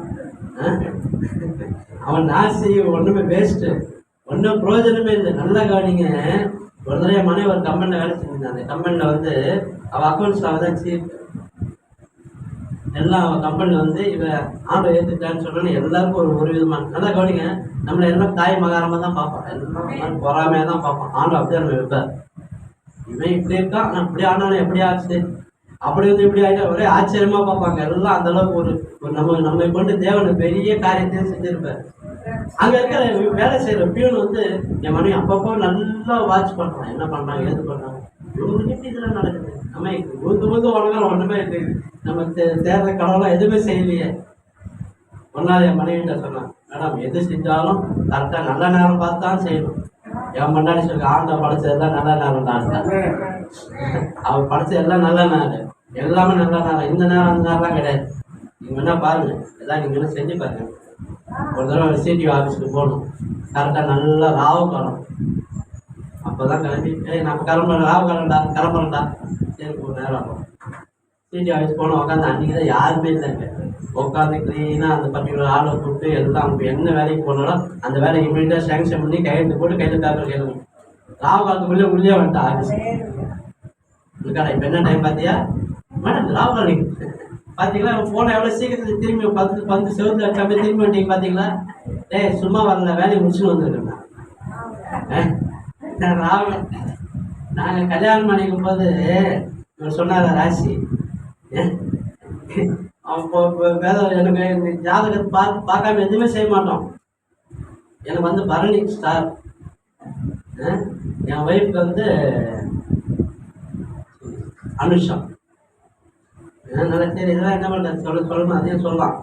அவன் நாசி ஒண்ணுமே வேஸ்ட், ஒன்றும் பிரயோஜனமே இல்லை. நல்லா கவனிங்க. ஒரு தடவை மனைவி ஒரு கம்பெனியில் வேலை செஞ்சிருந்தேன். அந்த கம்பெனியில் அவள் அக்கௌண்ட்ஸில் அவள் தான் சீஃப். எல்லாம் அவள் கம்பெனியில் இவன் ஆண்டை ஏற்றுட்டான்னு சொன்னோன்னு எல்லாருக்கும் ஒரு விதமான நல்லா கவனிங்க. நம்மளை எல்லாம் தாய் மகாரமாக தான் பார்ப்போம், எல்லாம் பொறாமையாக தான் பார்ப்போம். ஆண்டை அப்படியே நம்ம வைப்பார். இவன் இப்படி இருக்கான், நான் இப்படி ஆனாலும் எப்படி ஆச்சு, அப்படி இப்படி ஆகிட்டா ஒரே ஆச்சரியமாக பார்ப்பாங்க எல்லாம். அந்த அளவுக்கு ஒரு நம்மை கொண்டு தேவனை பெரிய காரியத்தையும் செஞ்சிருப்பார். அங்க இருக்கிற வேலை செய்யற பியூன் என் மனைவி அப்பப்போ நல்லா வாட்ச் பண்றான், என்ன பண்றாங்க ஏது பண்றாங்க, இவங்களுக்கு இதெல்லாம் நடக்குது. நம்ம ஊந்து உலகம் ஒண்ணுமே இருக்குது, நம்ம தேர்ற கடவுளாம் எதுவுமே செய்யலையே. ஒன்னாவது என் மனைவிட்ட சொன்னான், மேடம் எது செஞ்சாலும் கரெக்டா நல்ல நேரம் பார்த்து தான் செய்யணும். என் முன்னாடி சொல்ல ஆண்ட படைச்சதெல்லாம் நல்ல நேரம் தான், அவன் படைச்சது எல்லாம் நல்ல நேரம், எல்லாமே நல்ல நேரம். இந்த நேரம் அந்த நேரம்லாம் கிடையாது. நீங்க என்ன பாருங்க, எல்லாம் நீங்க என்ன செஞ்சு பாருங்க. ஒரு தடவை சிடிஓ ஆஃபீஸுக்கு போகணும், கரெக்டாக நல்லா ராவு காலம். அப்போ தான் கிளம்பி நம்ம ராவு காலம்டா கிளம்புறேன்டா, சரி ஒரு நேரம் ஆகும். சிடிஓ ஆஃபீஸ் போனோம், உட்காந்து அன்றைக்கி தான் யாருமே இல்லைங்க. உட்காந்து க்ளீனாக அந்த பர்டிகுலர் ஆளை கூப்பிட்டு எல்லாம் அவங்க என்ன வேலைக்கு போனாலும் அந்த வேலையை இமீடியட்டாக சேங்ஷன் பண்ணி கையெழுத்து போட்டு கையில் பேப்பர் கேட்கணும். ராவு காலத்துக்குள்ளே உள்ளே வந்துட்டா ஆஃபீஸ் இருக்காடா. இப்போ என்ன டைம் பார்த்தியா மேடம், ராவு காலம் பார்த்தீங்களா, போன எவ்வளோ சீக்கிரத்தில் திரும்பி 10 செவத்துல கம்மி திரும்பி வந்துட்டீங்க பார்த்தீங்களா. சும்மா வரல, வேலையை முடிச்சுன்னு வந்துருக்கேன். ராவணன் நாங்கள் கல்யாணம் பண்ணிக்கும் போது இவர் சொன்னார ராசி, எனக்கு இந்த ஜாதகத்தை பார்க்காம எதுவுமே செய்ய மாட்டோம். எனக்கு பரணி ஸ்டார், என் ஒய்ஃப்க்கு அனுஷா. நல்லா சரி, இதெல்லாம் என்ன பண்ணுறது சொல்லணும், அதையும் சொல்லலாம்.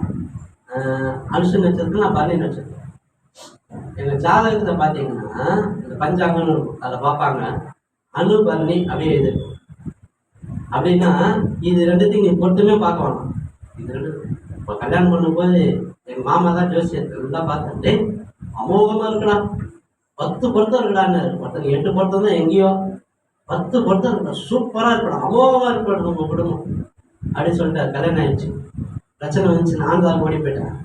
அனுஷ நட்சத்திரம், நான் பரணி நட்சத்திரம். எங்கள் ஜாதகத்தில் பார்த்தீங்கன்னா இந்த பஞ்சாங்கன்னு இருக்கும், அதில் பார்ப்பாங்க அனு பரணி அப்படியே இது அப்படின்னா இது ரெண்டுத்தையும் நீ பொருத்தமே பார்க்க வேணாம். இது ரெண்டு இப்போ கல்யாணம் பண்ணும்போது எங்கள் மாமா தான் ஜோசியர் எல்லாம் பார்த்துட்டு அமோகமாக இருக்கடா, 10 பொருத்தம் இருக்கடான்னு, ஒருத்தருக்கு 8 பொருத்தம் தான் எங்கேயோ, 10 பொருத்தம் இருக்கா, சூப்பராக இருக்கணும், அமோகமாக இருக்கணும் உங்கள் குடும்பம் அப்படின்னு சொல்லிட்டு கல்யாணம் ஆயிடுச்சு. பிரச்சனை வந்துச்சு, நான் தான் ஓடி போயிட்டேன்.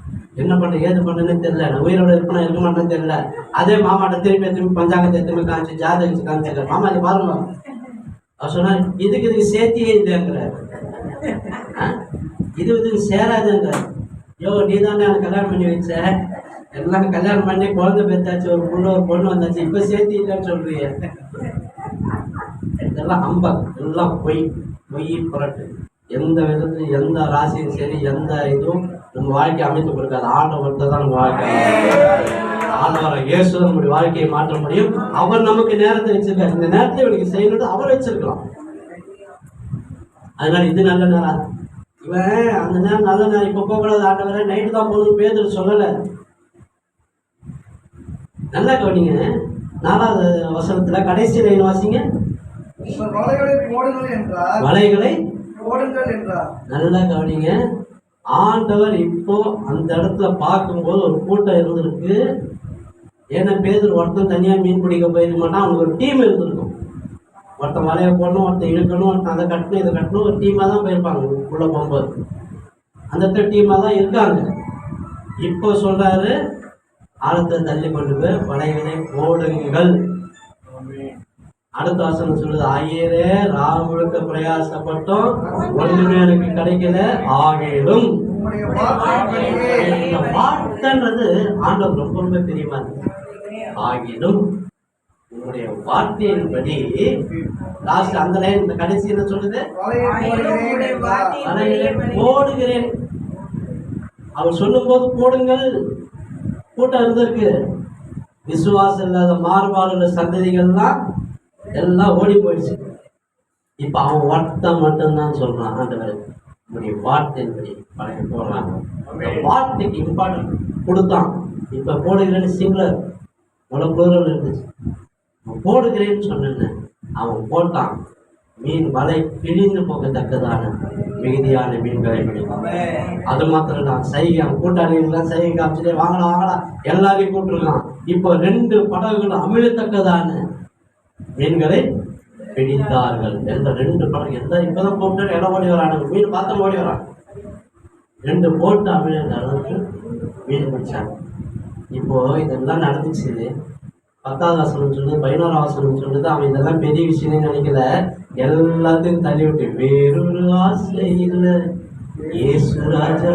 என்ன பண்ண ஏது பண்ணுன்னு தெரியல, நான் உயிரோட இருப்பேனா இருக்க மாட்டேன்னு தெரியல. அதே மாமாட்ட திருப்பி பஞ்சாங்கத்தை திரும்பி காமிச்சு ஜாதகம் காமிச்சிருக்க, மாமா இது பாருங்க. அவர் சொன்னார், இதுக்கு சேர்த்தியே இல்லைங்கிறார், இதுக்கு சேராதுங்கிறார். யோ நீ தானே எனக்கு கல்யாணம் பண்ணி வச்ச, எல்லாம் கல்யாணம் பண்ணி குழந்தை பெற்றாச்சு, ஒரு பொண்ணு வந்தாச்சு, இப்போ சேர்த்தி இல்லைன்னு சொல்றீங்க. இதெல்லாம் அம்பக், எல்லாம் பொய் புரட்டு. எந்த விதத்துலையும் எந்த ராசியும் சரி, எந்த இதுவும் நம்ம வாழ்க்கையை அமைத்து கொடுக்காது. ஆண்டவர் தான் நம்ம வாழ்க்கை, ஆண்டவரை இயேசு நம்முடைய வாழ்க்கையை மாற்ற முடியும். அவர் நமக்கு நேரத்தை வச்சிருக்காரு, இந்த நேரத்தை இவனுக்கு செய்யணும் அவர் வச்சிருக்கலாம். அதனால இது நல்ல நேரம், இவன் அந்த நேரம் நல்ல நேரம், இப்ப போகக்கூடாது ஆண்டவரை, நைட்டு தான் போகணும் பேதுரு சொல்லல. நல்லா கவனிங்க, 4வது வசனத்துல கடைசி லைன் வாசிங்க. உங்கள் வலைகளை போடுங்கள் என்றார். வலைகளை போடுங்கள் என்றார். நல்லா கவனிங்க. ஆண்டவர் இப்போ அந்த இடத்துல பார்க்கும்போது ஒரு கூட்டம் இருந்திருக்கு. ஏன்னா பேதர் ஒருத்தன் தனியா மீன் பிடிக்க போயிருக்க மாட்டான், அவனுக்கு ஒரு டீம் இருந்திருக்கும். ஒருத்தன் வலையை போடணும், ஒருத்தன் இழுக்கணும், ஒருத்தன் அதை கட்டணும், இதை கட்டணும், ஒரு டீமாக தான் போயிருப்பாங்க உள்ள போகும்போது. அந்த இடத்துல டீமாக தான் இருக்காங்க. இப்போ சொல்றாரு, ஆழத்தை தள்ளி கொண்டு போய் வலைகளை போடுங்கள். அடுத்த வசனம் சொல்லுது, ஆகியரே ராம் முழுக்க பிரயாசப்பட்டோம், ஒன்றுமே எனக்கு கிடைக்கல, ஆகிலும் உம்முடைய வார்த்தையின்படியே இந்த வார்த்தைன்றது ஆண்டவர் ரொம்ப ரொம்ப பெரியமா இருக்கு. ஆகிலும் உங்களுடைய வார்த்தையின்படி லாஸ்ட் அந்த லைன் இந்த கடைசி என்ன சொல்லுது, வலையை போடுகிறேன் என்றார். வலைகளை போடுகிறேன். அவர் சொல்லும் போது போடுங்கள். கூட்டம் இருந்திருக்கு. விசுவாசம் இல்லாத மாறுபாடுள்ள சந்ததிகள்லாம் எல்லாம் ஓடி போயிடுச்சு. இப்ப அவன் வார்த்தை மட்டும்தான் சொல்றான், ஆண்டவர் உங்களுடைய வார்த்தையின்படி வலையை போடுறாங்க. அந்த வார்த்தைக்கு இம்பார்ட்டன்ட் கொடுத்தான். இப்ப போடுகிறேன்னு சிங்குலர், உலகம் இருந்துச்சு. போடுகிறேன்னு சொன்ன அவன் போட்டான். மீன் வலை கிழிந்து போகத்தக்கதான மிகுதியான மீன்களை பிடிப்பான். அது மாத்திரம் தான் சைகை, அவன் கூட்டாளிகள்லாம் சைகை காமிச்சுட்டே வாங்கலாம் வாங்கலாம் எல்லாரையும் கூப்பிட்டுருக்கான். இப்போ 2 படகுகள் அமிழத்தக்கதான மீன்களை பிடித்தார்கள். எந்த 2 படகு எந்த இப்பதான் போட்டு இடம் ஓடி வரானுங்க, மீன் பார்த்து ஓடி வரான். 2 போட்டு அமிழந்த அளவுக்கு மீன் பிடிச்சாங்க. இப்போ இதெல்லாம் நடந்துச்சு. 10வது வசனம் சொல்லுது, 11வது வசனம் சொல்லுது, அவன் இதெல்லாம் பெரிய விஷயம் நினைக்கல, எல்லாத்தையும் தள்ளி விட்டு வேறொரு ஆசை இல்லை இயேசு ராஜா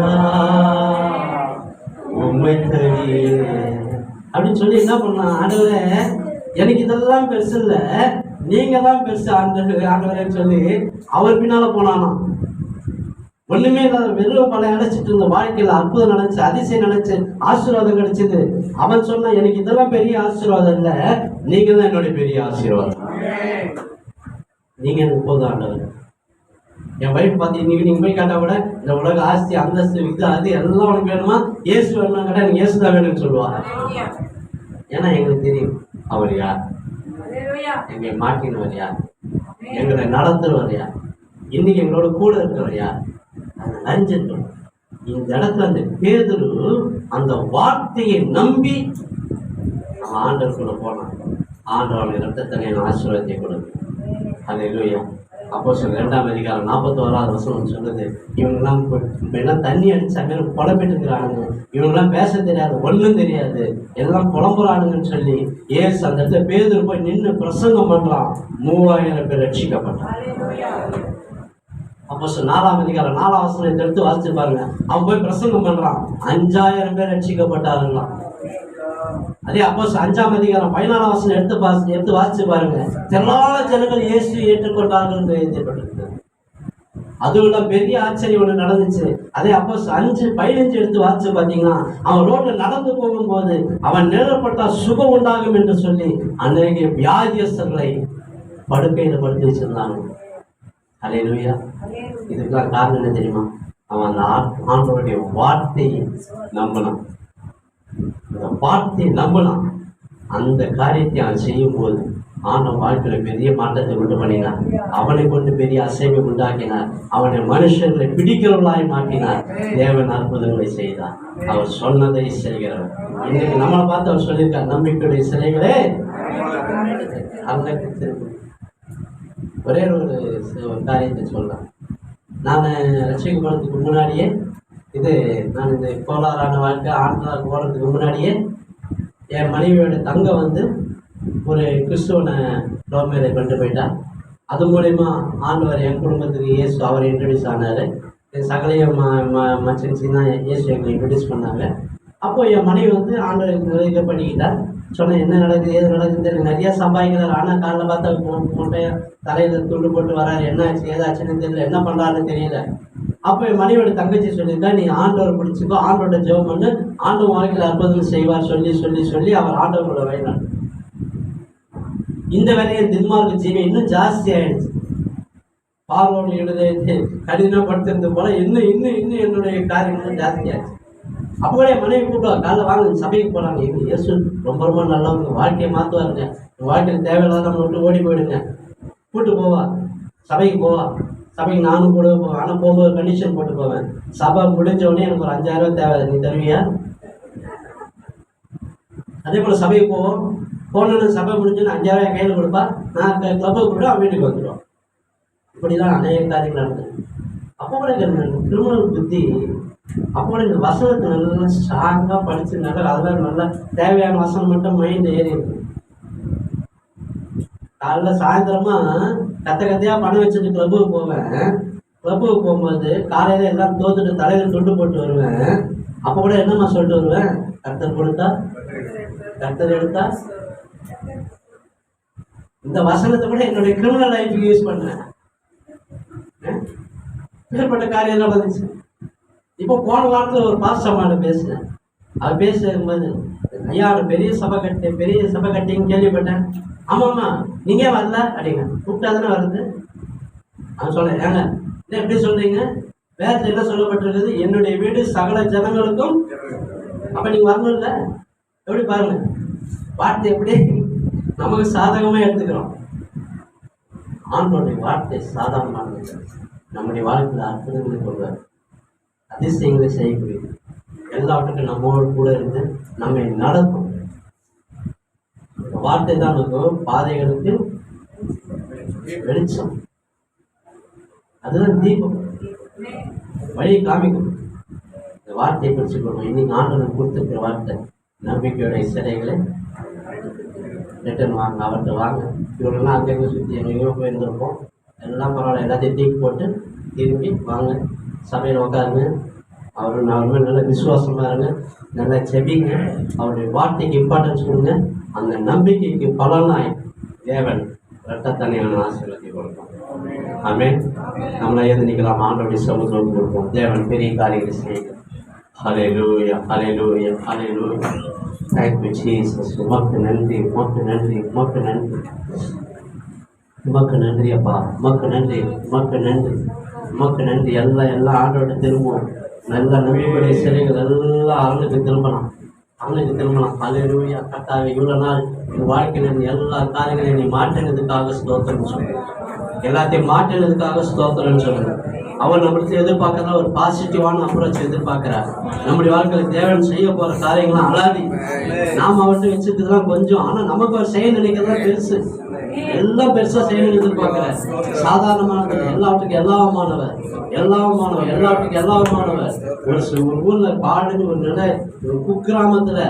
உண்மை தவிர அப்படின்னு சொல்லி என்ன பண்ணான், ஆண்டவரே எனக்கு இதெல்லாம் பெருசு இல்லை, நீங்க தான் பெருசு ஆண்டவரேன்னு சொல்லி அவர் பின்னால போனானா. ஒண்ணுமே இல்லாத வெறும் பல அடைச்சிட்டு இருந்த வாழ்க்கையில அற்புதம் நினைச்சு, அதிசயம் நினைச்சு, ஆசீர்வாதம் கிடைச்சது. அவன் சொன்னா எனக்கு இதெல்லாம் பெரிய ஆசீர்வாதம் இல்ல, நீங்க தான் என்னுடைய பெரிய ஆசீர்வாதம், நீங்க எனக்கு போதும் ஆண்டவர். என் வைஃப் பார்த்து இன்னைக்கு நீங்க போய் கேட்டா கூட இந்த உலக ஆஸ்தி அந்தஸ்து இது அது எல்லாம் உனக்கு வேணுமா, இயேசு வேணுமா கேட்டா எனக்கு இயேசு தான் வேணும்னு சொல்லுவாங்க. ஏன்னா எங்களுக்கு தெரியும் அவர் யார், எங்களை மாற்றினவர் யார், எங்களை நடத்துறவர் யார், இன்னைக்கு எங்களோட கூட இருக்கிறவர் யார். அறிஞ்சிட்டோம். இந்த இடத்துல அந்த பேதுரு அந்த வார்த்தையை நம்பி அவன் ஆண்டவருக்குள்ள போனான். ஆண்டவனுடைய இரத்தத்தனை ஆசீர்வாதத்தை கொடுக்கு. அல்லேலூயா. அப்போஸ்தலர் 2ஆம் அதிகாரம் 41வது வசனம் சொல்லுது, இவங்கெல்லாம் எல்லாம் தண்ணி அடிச்சாங்க, புலம்பிட்டு இருக்கிறானுங்க, இவங்கெல்லாம் பேச தெரியாது, ஒன்றும் தெரியாது, எல்லாம் புலம்புறானுங்கன்னு சொல்லி ஏசு அந்த இடத்துல பேதுரு போய் நின்று பிரசங்கம் பண்றான். 3000 பேர் ரட்சிக்கப்பட்டான். அப்போஸ்தலர் 4ஆம் அதிகாரம் 4ஆம் வசனத்தை எடுத்து வாசிச்சு பாருங்க. அவன் போய் பிரசங்கம் பண்றான், 5000 பேர் ரட்சிக்கப்பட்டாருங்களாம். அதே அப்போஸ்தலர் 5ஆம் அதிகாரம் 14ஆம் வசனம் எடுத்து வாசிச்சு பாருங்க. திரளான ஜனங்கள் இயேசு ஏற்றுக்கொண்டார்கள் என்று எழுதப்பட்டிருக்கு. அதுவிட பெரிய ஆச்சரியம் ஒன்று நடந்துச்சு. அதே அப்போஸ்தலர் 5:15 எடுத்து வாசிச்சு பார்த்தீங்கன்னா, அவன் ரோட்ல நடந்து போகும்போது அவன் நிழற்பட்டால் சுகம் உண்டாகும் என்று சொல்லி அநேக வியாதியஸ்தர்களை படுக்கையில படுத்து வச்சிருந்தாங்க. அல்லேலூயா. இதுக்கெல்லாம் காரணம் என்ன தெரியுமா, அவன் அந்த ஆண்டவருடைய வார்த்தையை நம்பினான். அந்த வார்த்தையை நம்பினான். அந்த காரியத்தை அவன் செய்யும் போது ஆண்டவன் வாழ்க்கையில பெரிய மாற்றத்தை உண்டு பண்ணினார். அவனை கொண்டு பெரிய அசைவை உண்டாக்கினார். அவனை மனுஷர்களை பிடிக்கிறவர்களாய் மாற்றினார். தேவன் அற்புதங்களை செய்தார். அவர் சொன்னதை செய்கிறவர். இன்னைக்கு நம்மளை பார்த்து அவர் சொல்லியிருக்கார், நம்பிக்கையுடைய சிலைகளே அல்ல. ஒரே ஒரு காரியத்தை சொல்றேன். நான் ரட்சிக்கப்படுறதுக்கு முன்னாடியே நான் இந்த கோளாறான வாழ்க்கை ஆண்டவருக்கு போகிறதுக்கு முன்னாடியே என் மனைவியோட தங்க வந்து ஒரு கிறிஸ்துவனை லவ் மேரேஜ் பண்ணிட்டு போயிட்டா. அது மூலயமா ஆண்டவர் என் குடும்பத்துக்கு இயேசு அவர் இன்ட்ரடியூஸ் ஆனார். என் சகலைய மச்சன்சி தான் இயேசு எங்களை இன்ட்ரடியூஸ் பண்ணாங்க. அப்போ என் மனைவி வந்து ஆண்டவர் இதை பண்ணிக்கிட்டா. சொன்னேன், என்ன நடக்குது ஏது நடக்குது, எனக்கு நிறைய சம்பாதிக்கிறார், ஆனால் காலையில் பார்த்தா மூட்டையை தலையில் துண்டு போட்டு வராரு, என்ன ஆச்சு ஏதாச்சுன்னு தெரியல, என்ன பண்ணுறாருன்னு தெரியல. அப்போ என் மனைவியோட தங்கச்சி சொல்லியிருக்கா, நீ ஆண்டவர் பிடிச்சிக்கோ, ஆண்டோட ஜெபம் பண்ணு, ஆண்டவர் வாழ்க்கையில் அற்புதம் செய்வார் சொல்லி சொல்லி சொல்லி அவர் ஆண்டவரோட வயலான். இந்த வேலையை தின்மார்க்கு ஜீவி இன்னும் ஜாஸ்தி ஆயிடுச்சு. பார்வோடு எழுத கடினப்படுத்துறது போல இன்னும் இன்னும் இன்னும் என்னுடைய காரியங்களும் ஜாஸ்தி ஆச்சு. அப்போ கூட என் மனைவி கூப்பிடுவா, காலைல வாங்க சபைக்கு போறாங்க, எங்க இயேசு ரொம்ப ரொம்ப நல்லவங்க, வாழ்க்கையை மாற்றுவாருங்க, வாழ்க்கையில் தேவையில்லாத நம்ம விட்டு ஓடி போயிடுங்க, கூப்பிட்டு போவா, சபைக்கு போவா. சபைக்கு நானும் கூட போவேன். ஆனால் போகும்போது கண்டிஷன் போட்டு போவேன், சபை முடிஞ்ச உடனே எனக்கு ஒரு 5000 தேவை, நீ தருவியா? அதே போல் சபைக்கு போவோம், போனோன்னு சபை முடிஞ்சோன்னு 5000 கையில் கொடுப்பா, நான் கிளப்புக்கு கூட அவன் வீட்டுக்கு வந்துடுவோம். இப்படிதான் அநேக காரியங்கள் நடந்தது. அப்போ கூட கிரிமினல் புத்தி, அப்போ கூட இந்த வசனத்தை நல்லா ஸ்ட்ராங்காக படிச்சு நல்லா அதெல்லாம் நல்லா தேவையான வசனம் மட்டும் மைண்ட் ஏறி இருக்கு. காலைல சாயந்தரமா கத்தையா பணம் வச்சுட்டு கிளப்புக்கு போவேன். கிளப்புக்கு போகும்போது காலையில எல்லாம் தோத்துட்டு தலையில துண்டு போட்டு வருவேன். அப்போ கூட என்னம்மா சொல்லிட்டு வருவேன், கர்த்தர் கொடுத்தா கர்த்தர் எடுத்தா. இந்த வசனத்தை கூட என்னுடைய கிரிமினல் லைஃபுக்கு யூஸ் பண்றேன். ஏற்பட்ட காரியம் எல்லாம் வந்துச்சு. இப்போ போன வாரத்தில் ஒரு பாஸ்டர்மாட்ட பேசினேன். அவர் பேசும்போது, ஐயா பெரிய சபை கட்டிங்கன்னு கேள்விப்பட்டேன். ஆமாம்மா, நீங்க வரல அப்படிங்க, கூப்பிட்டா தானே வருது. அவன் சொல்ல, ஏங்க என்ன எப்படி சொல்றீங்க, வேதத்தில் என்ன சொல்லப்பட்டிருக்குது, என்னுடைய வீடு சகல ஜனங்களுக்கும். அப்ப நீங்க வரணும் இல்லை? எப்படி பாருங்க, வார்த்தை எப்படி நமக்கு சாதகமா எடுத்துக்கிறோம். ஆண்டோடைய வார்த்தை சாதாரணமானது, நம்முடைய வாழ்க்கையில் அற்புதங்களை கொள்வார், அதிசயங்களை செய்யக்கூடிய எல்லாவற்றுக்கும் நம்மோடு கூட இருந்து நம்மை நடத்தும். வார்த்தை தான் நமக்கு பாதைகளுக்கு வெளிச்சம், அதுதான் தீபம், வழியை காமிக்கும். இந்த வார்த்தையை பிடிச்சு கொள்வோம். இன்னைக்கு ஆண்டவன் கொடுத்துருக்கிற வார்த்தை, நம்பிக்கையோட சிறைகளை ரிட்டர்ன் வாங்க, அவர்கிட்ட வாங்க. இவரெல்லாம் அங்கங்கே சுற்றி எங்கேயோ போயிருந்திருப்போம், எல்லாம் பரவாயில்ல, எல்லாத்தையும் தீக்கு போட்டு திரும்பி வாங்க, சபையில் உட்காருங்க, அவர் மேலே நல்ல விசுவாசமாக இருங்க, நல்லா செபிங்க, அவருடைய வார்த்தைக்கு இம்பார்ட்டன்ஸ் கொடுங்க. அந்த நம்பிக்கைக்கு பலனாய் தேவன் இரட்டத்தனையான ஆசீர்வாதத்தை கொடுப்போம். ஆமென். நம்மளை எதிர்க்கலாம், ஆண்டவருடைய சமுத்திரம் கொடுப்போம். தேவன் பெரிய காரியங்களை செய்யுங்க. ஹல்லேலூயா, ஹல்லேலூயா, ஹல்லேலூயா. Thank you Jesus. உமக்கு நன்றி, உமக்கு நன்றி, உமக்கு நன்றி, உமக்கு நன்றி அப்பா, உமக்கு நன்றி, உமக்கு நன்றி, உமக்கு நன்றி. எல்லாம் ஆண்டோட திரும்புவோம். நல்ல நம்பிக்கையுடைய சிலைகள் எல்லாம் அவனுக்கு திரும்பலாம், அவனுக்கு திரும்பலாம். ஹல்லேலூயா. கர்த்தாவே, இவ்வளோ நாள் என் வாழ்க்கையில் எல்லா காரியங்களையும் நீ மாற்றினதுக்காக ஸ்தோத்திரம் சொல்லுங்க, எல்லாத்தையும் மாற்றினதுக்காக ஸ்தோத்திரம்னு சொல்லுங்க. அவர் நம்மளுக்கு எதிர்பார்க்கறா ஒரு பாசிட்டிவான அப்ரோச் எதிர்பார்க்கிறார். நம்முடைய வாழ்க்கையில் தேவன் செய்ய போற காரியங்களாம் அலாதி, நாம் அவர்கிட்ட வச்சுட்டுதான் கொஞ்சம், ஆனா நமக்கு அவர் செய்ய நினைக்கிறதா பெருசு, எல்லாம் பெருசா செய்யணும்னு எதிர்பார்க்கிறார். சாதாரணமானது எல்லாத்துக்கும் எல்லாமானவர், எல்லாமானவர், எல்லாத்துக்கும் எல்லாமானவர். ஒரு ஊர்ல பாடுன்னு ஒரு நிலை, ஒரு குக்கிராமத்துல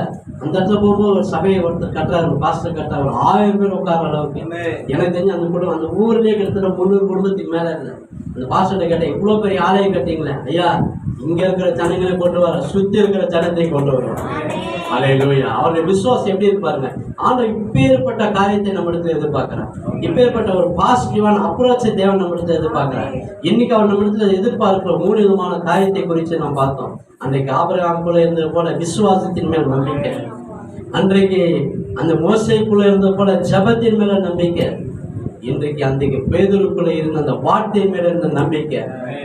அந்த இடத்துல போகும்போது ஒரு சபையை ஒருத்தர் கட்டுறாரு, ஒரு பாஸ்டர் கட்டுறாரு, ஒரு 1000 பேர் உட்கார்ற அளவுக்கு. எனக்கு தெரிஞ்சு அந்த குடும்பம் அந்த ஊர்லயே கிட்டத்தட்ட 300 குடும்பத்துக்கு மேல இல்லை. அந்த பாஸ்டர்கிட்ட கேட்டேன், இவ்வளவு பெரிய ஆலயம் கட்டிங்களே ஐயா, இங்க இருக்கிற ஜனங்களை கொண்டு வர, சுத்தி இருக்கிற ஜனத்தை கொண்டு வரும். ஹல்லேலூயா. அவருடைய விசுவாசம் எப்படி இருப்பாருங்க, ஆண்டவர் இப்பேற்பட்ட காரியத்தை நம்மிடத்துல எதிர்பார்க்கிறார், இப்பேற்பட்ட ஒரு பாசிட்டிவான அப்ரோச்சை தேவன் நம்மிடத்துல எதிர்பார்க்கிறார். இன்னைக்கு அவர் நம்மிடத்துல எதிர்பார்க்கிற 3 விதமான காரியத்தை குறித்து நாம் பார்த்தோம். அன்றைக்கு ஆபிரகாமுக்குள்ள இருந்தது போல விசுவாசத்தின் மேல் நம்பிக்கை, அன்றைக்கு அந்த மோசேக்குள்ள இருந்தது போல ஜெபத்தின் மேல நம்பிக்கை, இன்றைக்கு அன்றைக்கு பேதுருக்குள்ள இருந்த அந்த வார்த்தை மேல இருந்த நம்பிக்கை.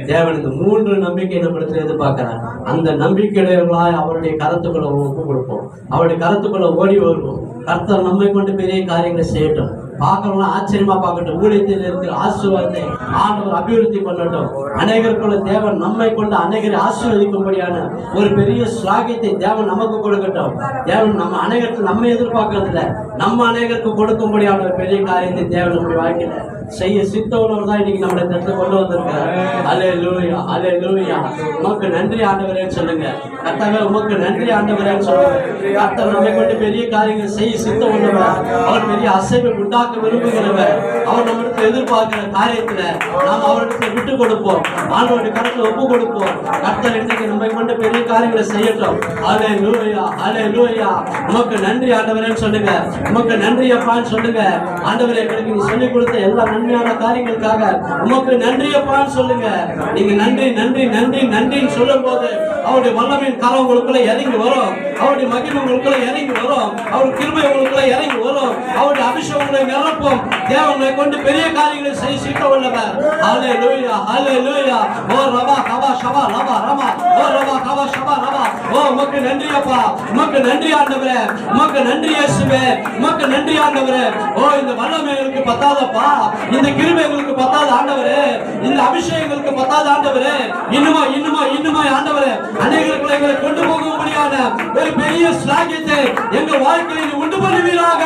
தேவன் இந்த 3 நம்பிக்கை நம்மிடத்தில் எதிர்பார்க்கிறார். அந்த நம்பிக்கையுடையவர்களாய் அவருடைய கருத்துக்களை ஒப்பு கொடுப்போம், அவருடைய கருத்துக்களை ஓடி வருவோம். கர்த்தர் நம்மை கொண்டு பெரிய காரியங்களை செய்யட்டும், பார்க்கறவங்க ஆச்சரியமா பார்க்கட்டும். ஊழியத்தில் இருக்கிற ஆசீர்வாதத்தை ஆண்டவர் அபிவிருத்தி பண்ணட்டும். அநேகருக்குள்ள தேவன் நம்மை கொண்டு அநேகரை ஆசீர்வதிக்கும்படியான ஒரு பெரிய ஸ்லாகியத்தை தேவன் நமக்கு கொடுக்கட்டும். தேவன் நம்ம அநேகருக்கு நம்ம எதிர்பார்க்கறது இல்லை, நம்ம அநேகருக்கு கொடுக்கும்படியான ஒரு பெரிய காரியத்தை தேவன் நம்முடைய வாழ்க்கையில செய்ய சித்தவனவர் தான் இன்னைக்கு நம்மளை தட்டு கொண்டு வந்திருக்காரு. அல்லேலூயா, அல்லேலூயா. உமக்கு நன்றி ஆண்டவரே சொல்லுங்க. கர்த்தாவே, உமக்கு நன்றி ஆண்டவரே சொல்லுங்க. கர்த்தர் நம்மை கொண்டு பெரிய காரியங்கள் செய்ய சித்தவனவர், அவர் பெரிய அசைவை உண்டாக்க விரும்புகிறவர். அவர் நம்மளுக்கு எதிர்பார்க்கிற காரியத்துல நாம் அவருக்கு விட்டு கொடுப்போம், ஆண்டவருடைய கருத்துல ஒப்பு கொடுப்போம். கர்த்தர் இன்னைக்கு நம்மை கொண்டு பெரிய காரியங்களை செய்யட்டும். அல்லேலூயா, அல்லேலூயா. உமக்கு நன்றி ஆண்டவரே சொல்லுங்க, உமக்கு நன்றி அப்பான்னு சொல்லுங்க. ஆண்டவரே, எங்களுக்கு நீ சொல்லிக் கொடுத்த எல்லா நன்மையான காரியங்களுக்காக உமக்கு நன்றி அப்பான்னு சொல்லுங்க. நீங்க நன்றி நன்றி நன்றி நன்றின்னு சொல்லும் போது அவருடைய வல்லமையின் கரம் உங்களுக்குள்ள இறங்கி வரும். அவருடைய மகிமை உங்களுக்குள்ள இறங்கி வரும். அவர் கிருபை உங்களுக்குள்ள இறங்கி வரும். அவருடைய அபிஷேகம் உங்களை நிரப்பும். தேவனை கொண்டு பெரிய காரியங்களை செய்ய சித்த உள்ளவர். ஹல்லேலூயா, ஹல்லேலூயா. ஓ ரபா கபா ஷபா ரபா ரபா, ஓ ரபா கபா ஷபா ரபா. ஓ உமக்கு நன்றி அப்பா, உமக்கு நன்றி ஆண்டவரே, உமக்கு நன்றி இயேசுவே, உமக்கு நன்றி ஆண்டவரே. ஓ இந்த வல்லமை எங்களுக்கு பத்தாதப்பா, இந்த கிருபை எங்களுக்கு பத்தாத ஆண்டவரே, இந்த அபிஷேகங்களுக்கு பத்தாத ஆண்டவரே. இன்னுமா இன்னுமா இன்னுமா ஆண்டவரே, அநேகர்களை எங்களை கொண்டு போகும்படியான ஒரு பெரிய ஸ்லாகியத்தை எங்கள் வாழ்க்கையில் நீ உண்டு பண்ணுவீராக.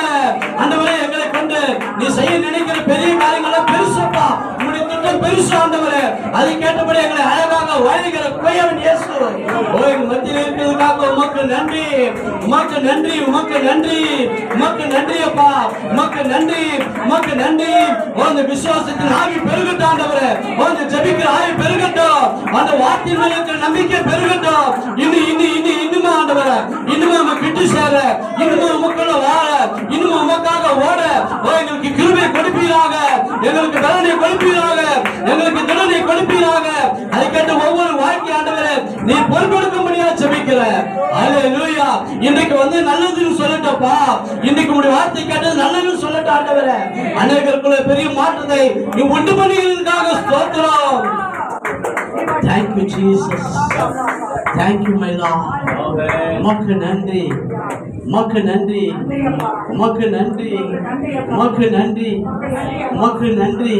ஆண்டவரே, எங்களை கொண்டு நீ செய்ய நினைக்கிற பெரிய காரியங்களை பெருசப்பா, உன்னுடைய திட்டம் பெருசு ஆண்டவரே. அதை கேட்டபடி எங்களை அழகாக வாழ்கிற குயவன் இயேசு. ஓ எங்கள் மத்தியில் இருக்கிறதுக்காக உமக்கு நன்றி, உமக்கு நன்றி, உமக்கு நன்றி, உமக்கு நன்றி அப்பா, உமக்கு நன்றி, உமக்கு நன்றி. அந்த விசுவாசத்தின் ஆவி பெருகட்டும் ஆண்டவரே, அந்த ஜெபிக்கிற ஆவி பெருகட்டும், அந்த வார்த்தையின் மேல இருக்கிற நம்பிக்கை பெருகட்டும். இன்னுமா ஆண்டவரே, இன்னுமா நம்ம கிட்டு சேர, இன்னுமா உமக்குள்ள வாழ, இன்னுமா உமக்காக ஓட எங்களுக்கு கிருபை கொடுப்பீராக, எங்களுக்கு பலனை கொடுப்பீராக, எங்களுக்கு திடனை கொடுப்பீராக. அதை கேட்டு ஒவ்வொரு வாழ்க்கை ஆண்டவரே நீ பொறுப்பெடுக்க முடியாது ஜெபிக்கிற. ஹல்லேலூயா. இன்றைக்கு வந்து நல்லதுன்னு சொல்லட்டப்பா, இன்றைக்கு உங்களுடைய வார்த்தை கேட்டது நல்லதுன்னு சொல்லட்ட ஆண்டவரே. அநேகருக்குள்ள பெரிய மாற்றத்தை நீ உண்டு பண்ணுகிறதுக்காக ஸ்தோத்திரம். Thank you Jesus. Thank you my Lord. உமக்கு நன்றி, உமக்கு நன்றி, உமக்கு நன்றி, உமக்கு நன்றி, உமக்கு நன்றி,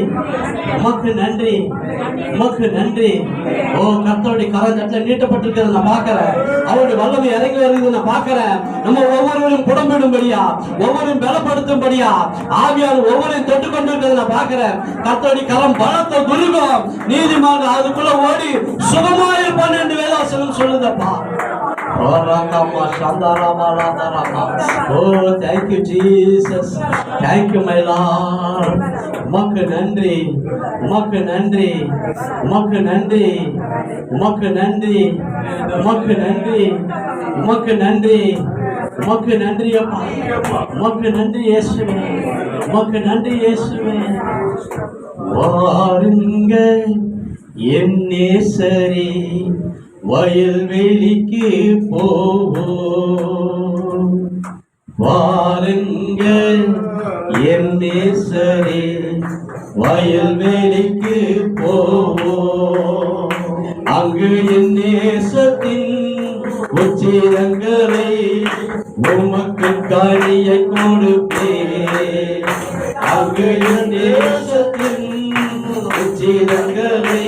உமக்கு நன்றி, உமக்கு நன்றி. ஓ கர்த்தருடைய கரத்துல நீட்டப்பட்டிருக்கிறத நான் பார்க்கிறேன். அவருடைய வல்லமை இறங்கி வருகிறது நான் பார்க்கிறேன். நம்ம ஒவ்வொருவரும் புடம்பிடும்படியா, ஒவ்வொருவரும் பலப்படுத்தும்படியா ஆவியார் ஒவ்வொருவரையும் தொட்டு கொண்டிருக்கிறத நான் பார்க்கிறேன். கர்த்தருடைய கரம் பலத்த குருகம் நீதிமாக அதுக்குள்ள ஓடி சுகமாயிருப்பான் என்று வேதாசனம் சொல்லுதப்பா. Oh, thank you Jesus. Thank you my Lord. உமக்கு நன்றி, உமக்கு நன்றி, உமக்கு நன்றி, உமக்கு நன்றி, உமக்கு நன்றி, உமக்கு நன்றி, உமக்கு நன்றி அப்பா, உமக்கு நன்றி இயேசுவே, உமக்கு நன்றி இயேசுவே. வாருங்க என் நேசரே, வயல்வெளிக்கு போவோம். வாருங்க என் நேசரே, வயல்வெளிக்கு போவோம். அங்கு என் நேசத்தின் உச்சிரங்களை உமக்கு கனியை கொடுப்பேன். அங்கு என் நேசத்தின் உச்சிரங்களை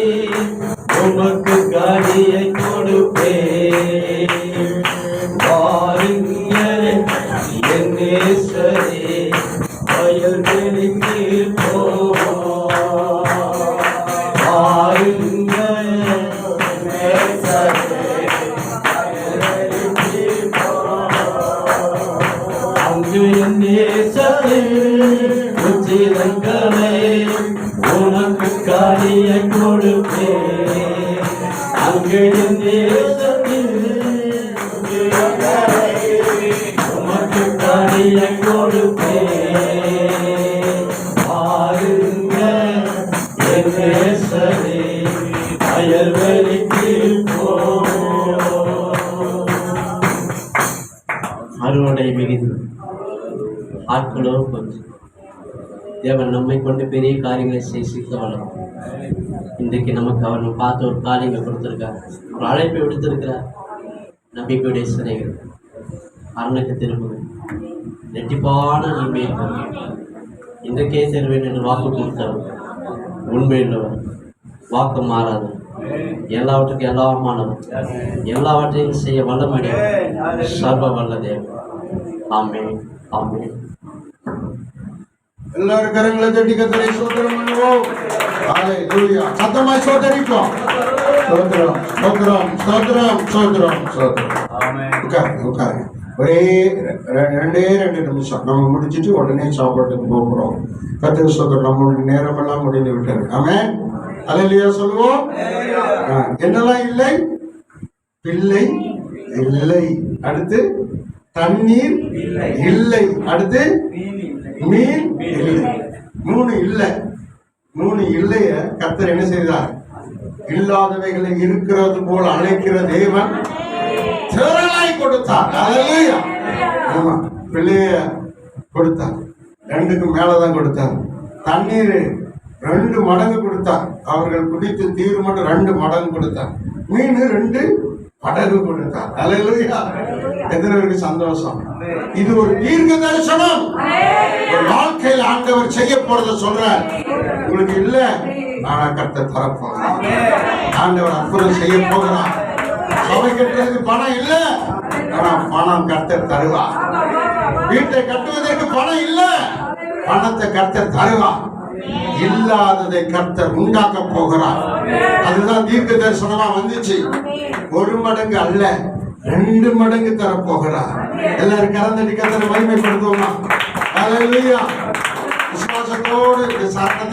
உமக்கு கனியை கொடுப்பேன். வாருங்க என் நேசரே, வயல்வெளிக்கு போவோம். வாருங்க நேசரே, வயல்வெளிக்கு போவோம். அங்கு என் நேசத்தின் உச்சிரங்களை உனக்கு கனியை கொடுப்பேன். அங்கு என் நேசத்தின் உமக்கு கனியை கொடுப்பேன். பாருங்க என் நேசரே, வயல்வெளிக்கு போவோம். அறுவடை மிகுதி, ஆட்களோ கொஞ்சம். தேவன் நம்மை கொண்டு பெரிய காரியங்களை செய்து வளரும். இன்றைக்கு நமக்கு அவர் நம்ம பார்த்து ஒரு காரியங்களை கொடுத்துருக்கார், ஒரு அழைப்பை விடுத்திருக்கிறார். நம்பிக்கையுடைய சிறைகள் அரணுக்கு திரும்புங்க, ரெட்டிப்பான நன்மையை இன்றைக்கே தருவேன் என்று வாக்கு கொடுத்தவர் உண்மையுள்ளவர், வாக்கு மாறாது, எல்லாவற்றுக்கும் எல்லாமானவர், எல்லாவற்றையும் செய்ய வல்லமையுடையவர், சர்வ வல்ல தேவன். ஆமென், ஆமென். எல்லாரும் கரங்களை தட்டி கர்த்தரை ஸ்தோத்திரம் பண்ணுவோம். ஹல்லேலூயா. சத்தமாய் ஸ்தோத்திரிப்போம். ஸ்தோத்திரம், ஸ்தோத்திரம், ஸ்தோத்திரம், ஸ்தோத்திரம், ஸ்தோத்திரம். ஆமென். உட்காருங்க. ஒரே 2 நிமிஷம் நம்ம முடிச்சிட்டு உடனே சாப்பாட்டுக்கு போகிறோம். கர்த்தருக்கு ஸ்தோத்திரம். நம்மளுடைய நேரமெல்லாம் முடிந்து விட்டது. ஆமென். ஹல்லேலூயா சொல்லுவோம். என்னெல்லாம் இல்லை? பிள்ளை இல்லை, அடுத்து தண்ணீர் இல்லை, அடுத்து மீன் இல்லை. 3 இல்லை. 3 இல்லைய கர்த்தர் என்ன செய்தார்? இல்லாதவைகளை இருக்கிறது போல அழைக்கிற தேவன் டபுளாய் கொடுத்தார். ஹalleluya. ஆமா, பிள்ளைய கொடுத்தார், 2க்கு மேலதான் கொடுத்தார். தண்ணீர் 2 மடங்கு கொடுத்தார். அவர்கள் குடித்து தீர் மட்டும் 2 மடங்கு கொடுத்தார். மீன் 2 படகு கொடுத்தார். ஹalleluya. எத்தனை பேருக்கு சந்தோஷம்? இது ஒரு தீர்க்க தரிசனம். ஒரு வாழ்க்கையில் ஆண்டவர் செய்ய போறத சொல்றார். உங்களுக்கு இல்ல, ஆனா கர்த்தர் தரப்போகிறார். ஆண்டவர் அற்புதம் செய்ய போகிறார். சபை கட்டுறதுக்கு பணம் இல்ல, ஆனா பணம் கர்த்தர் தருவார். வீட்டை கட்டுவதற்கு பணம் இல்ல, பணத்தை கர்த்தர் தருவார். இல்லாததை கர்த்தர் உண்டாக்க போகிறார். அதுதான் தீர்க்க தரிசனமா வந்துச்சு. 1 மடங்கு அல்ல, 2 மடங்கு தர போகிறார். எல்லாரும் கரந்தடி கர்த்தரை மகிமைப்படுத்துவோமா? ஹalleluya. விசுவாசத்தோடு இந்த சத்தத்தை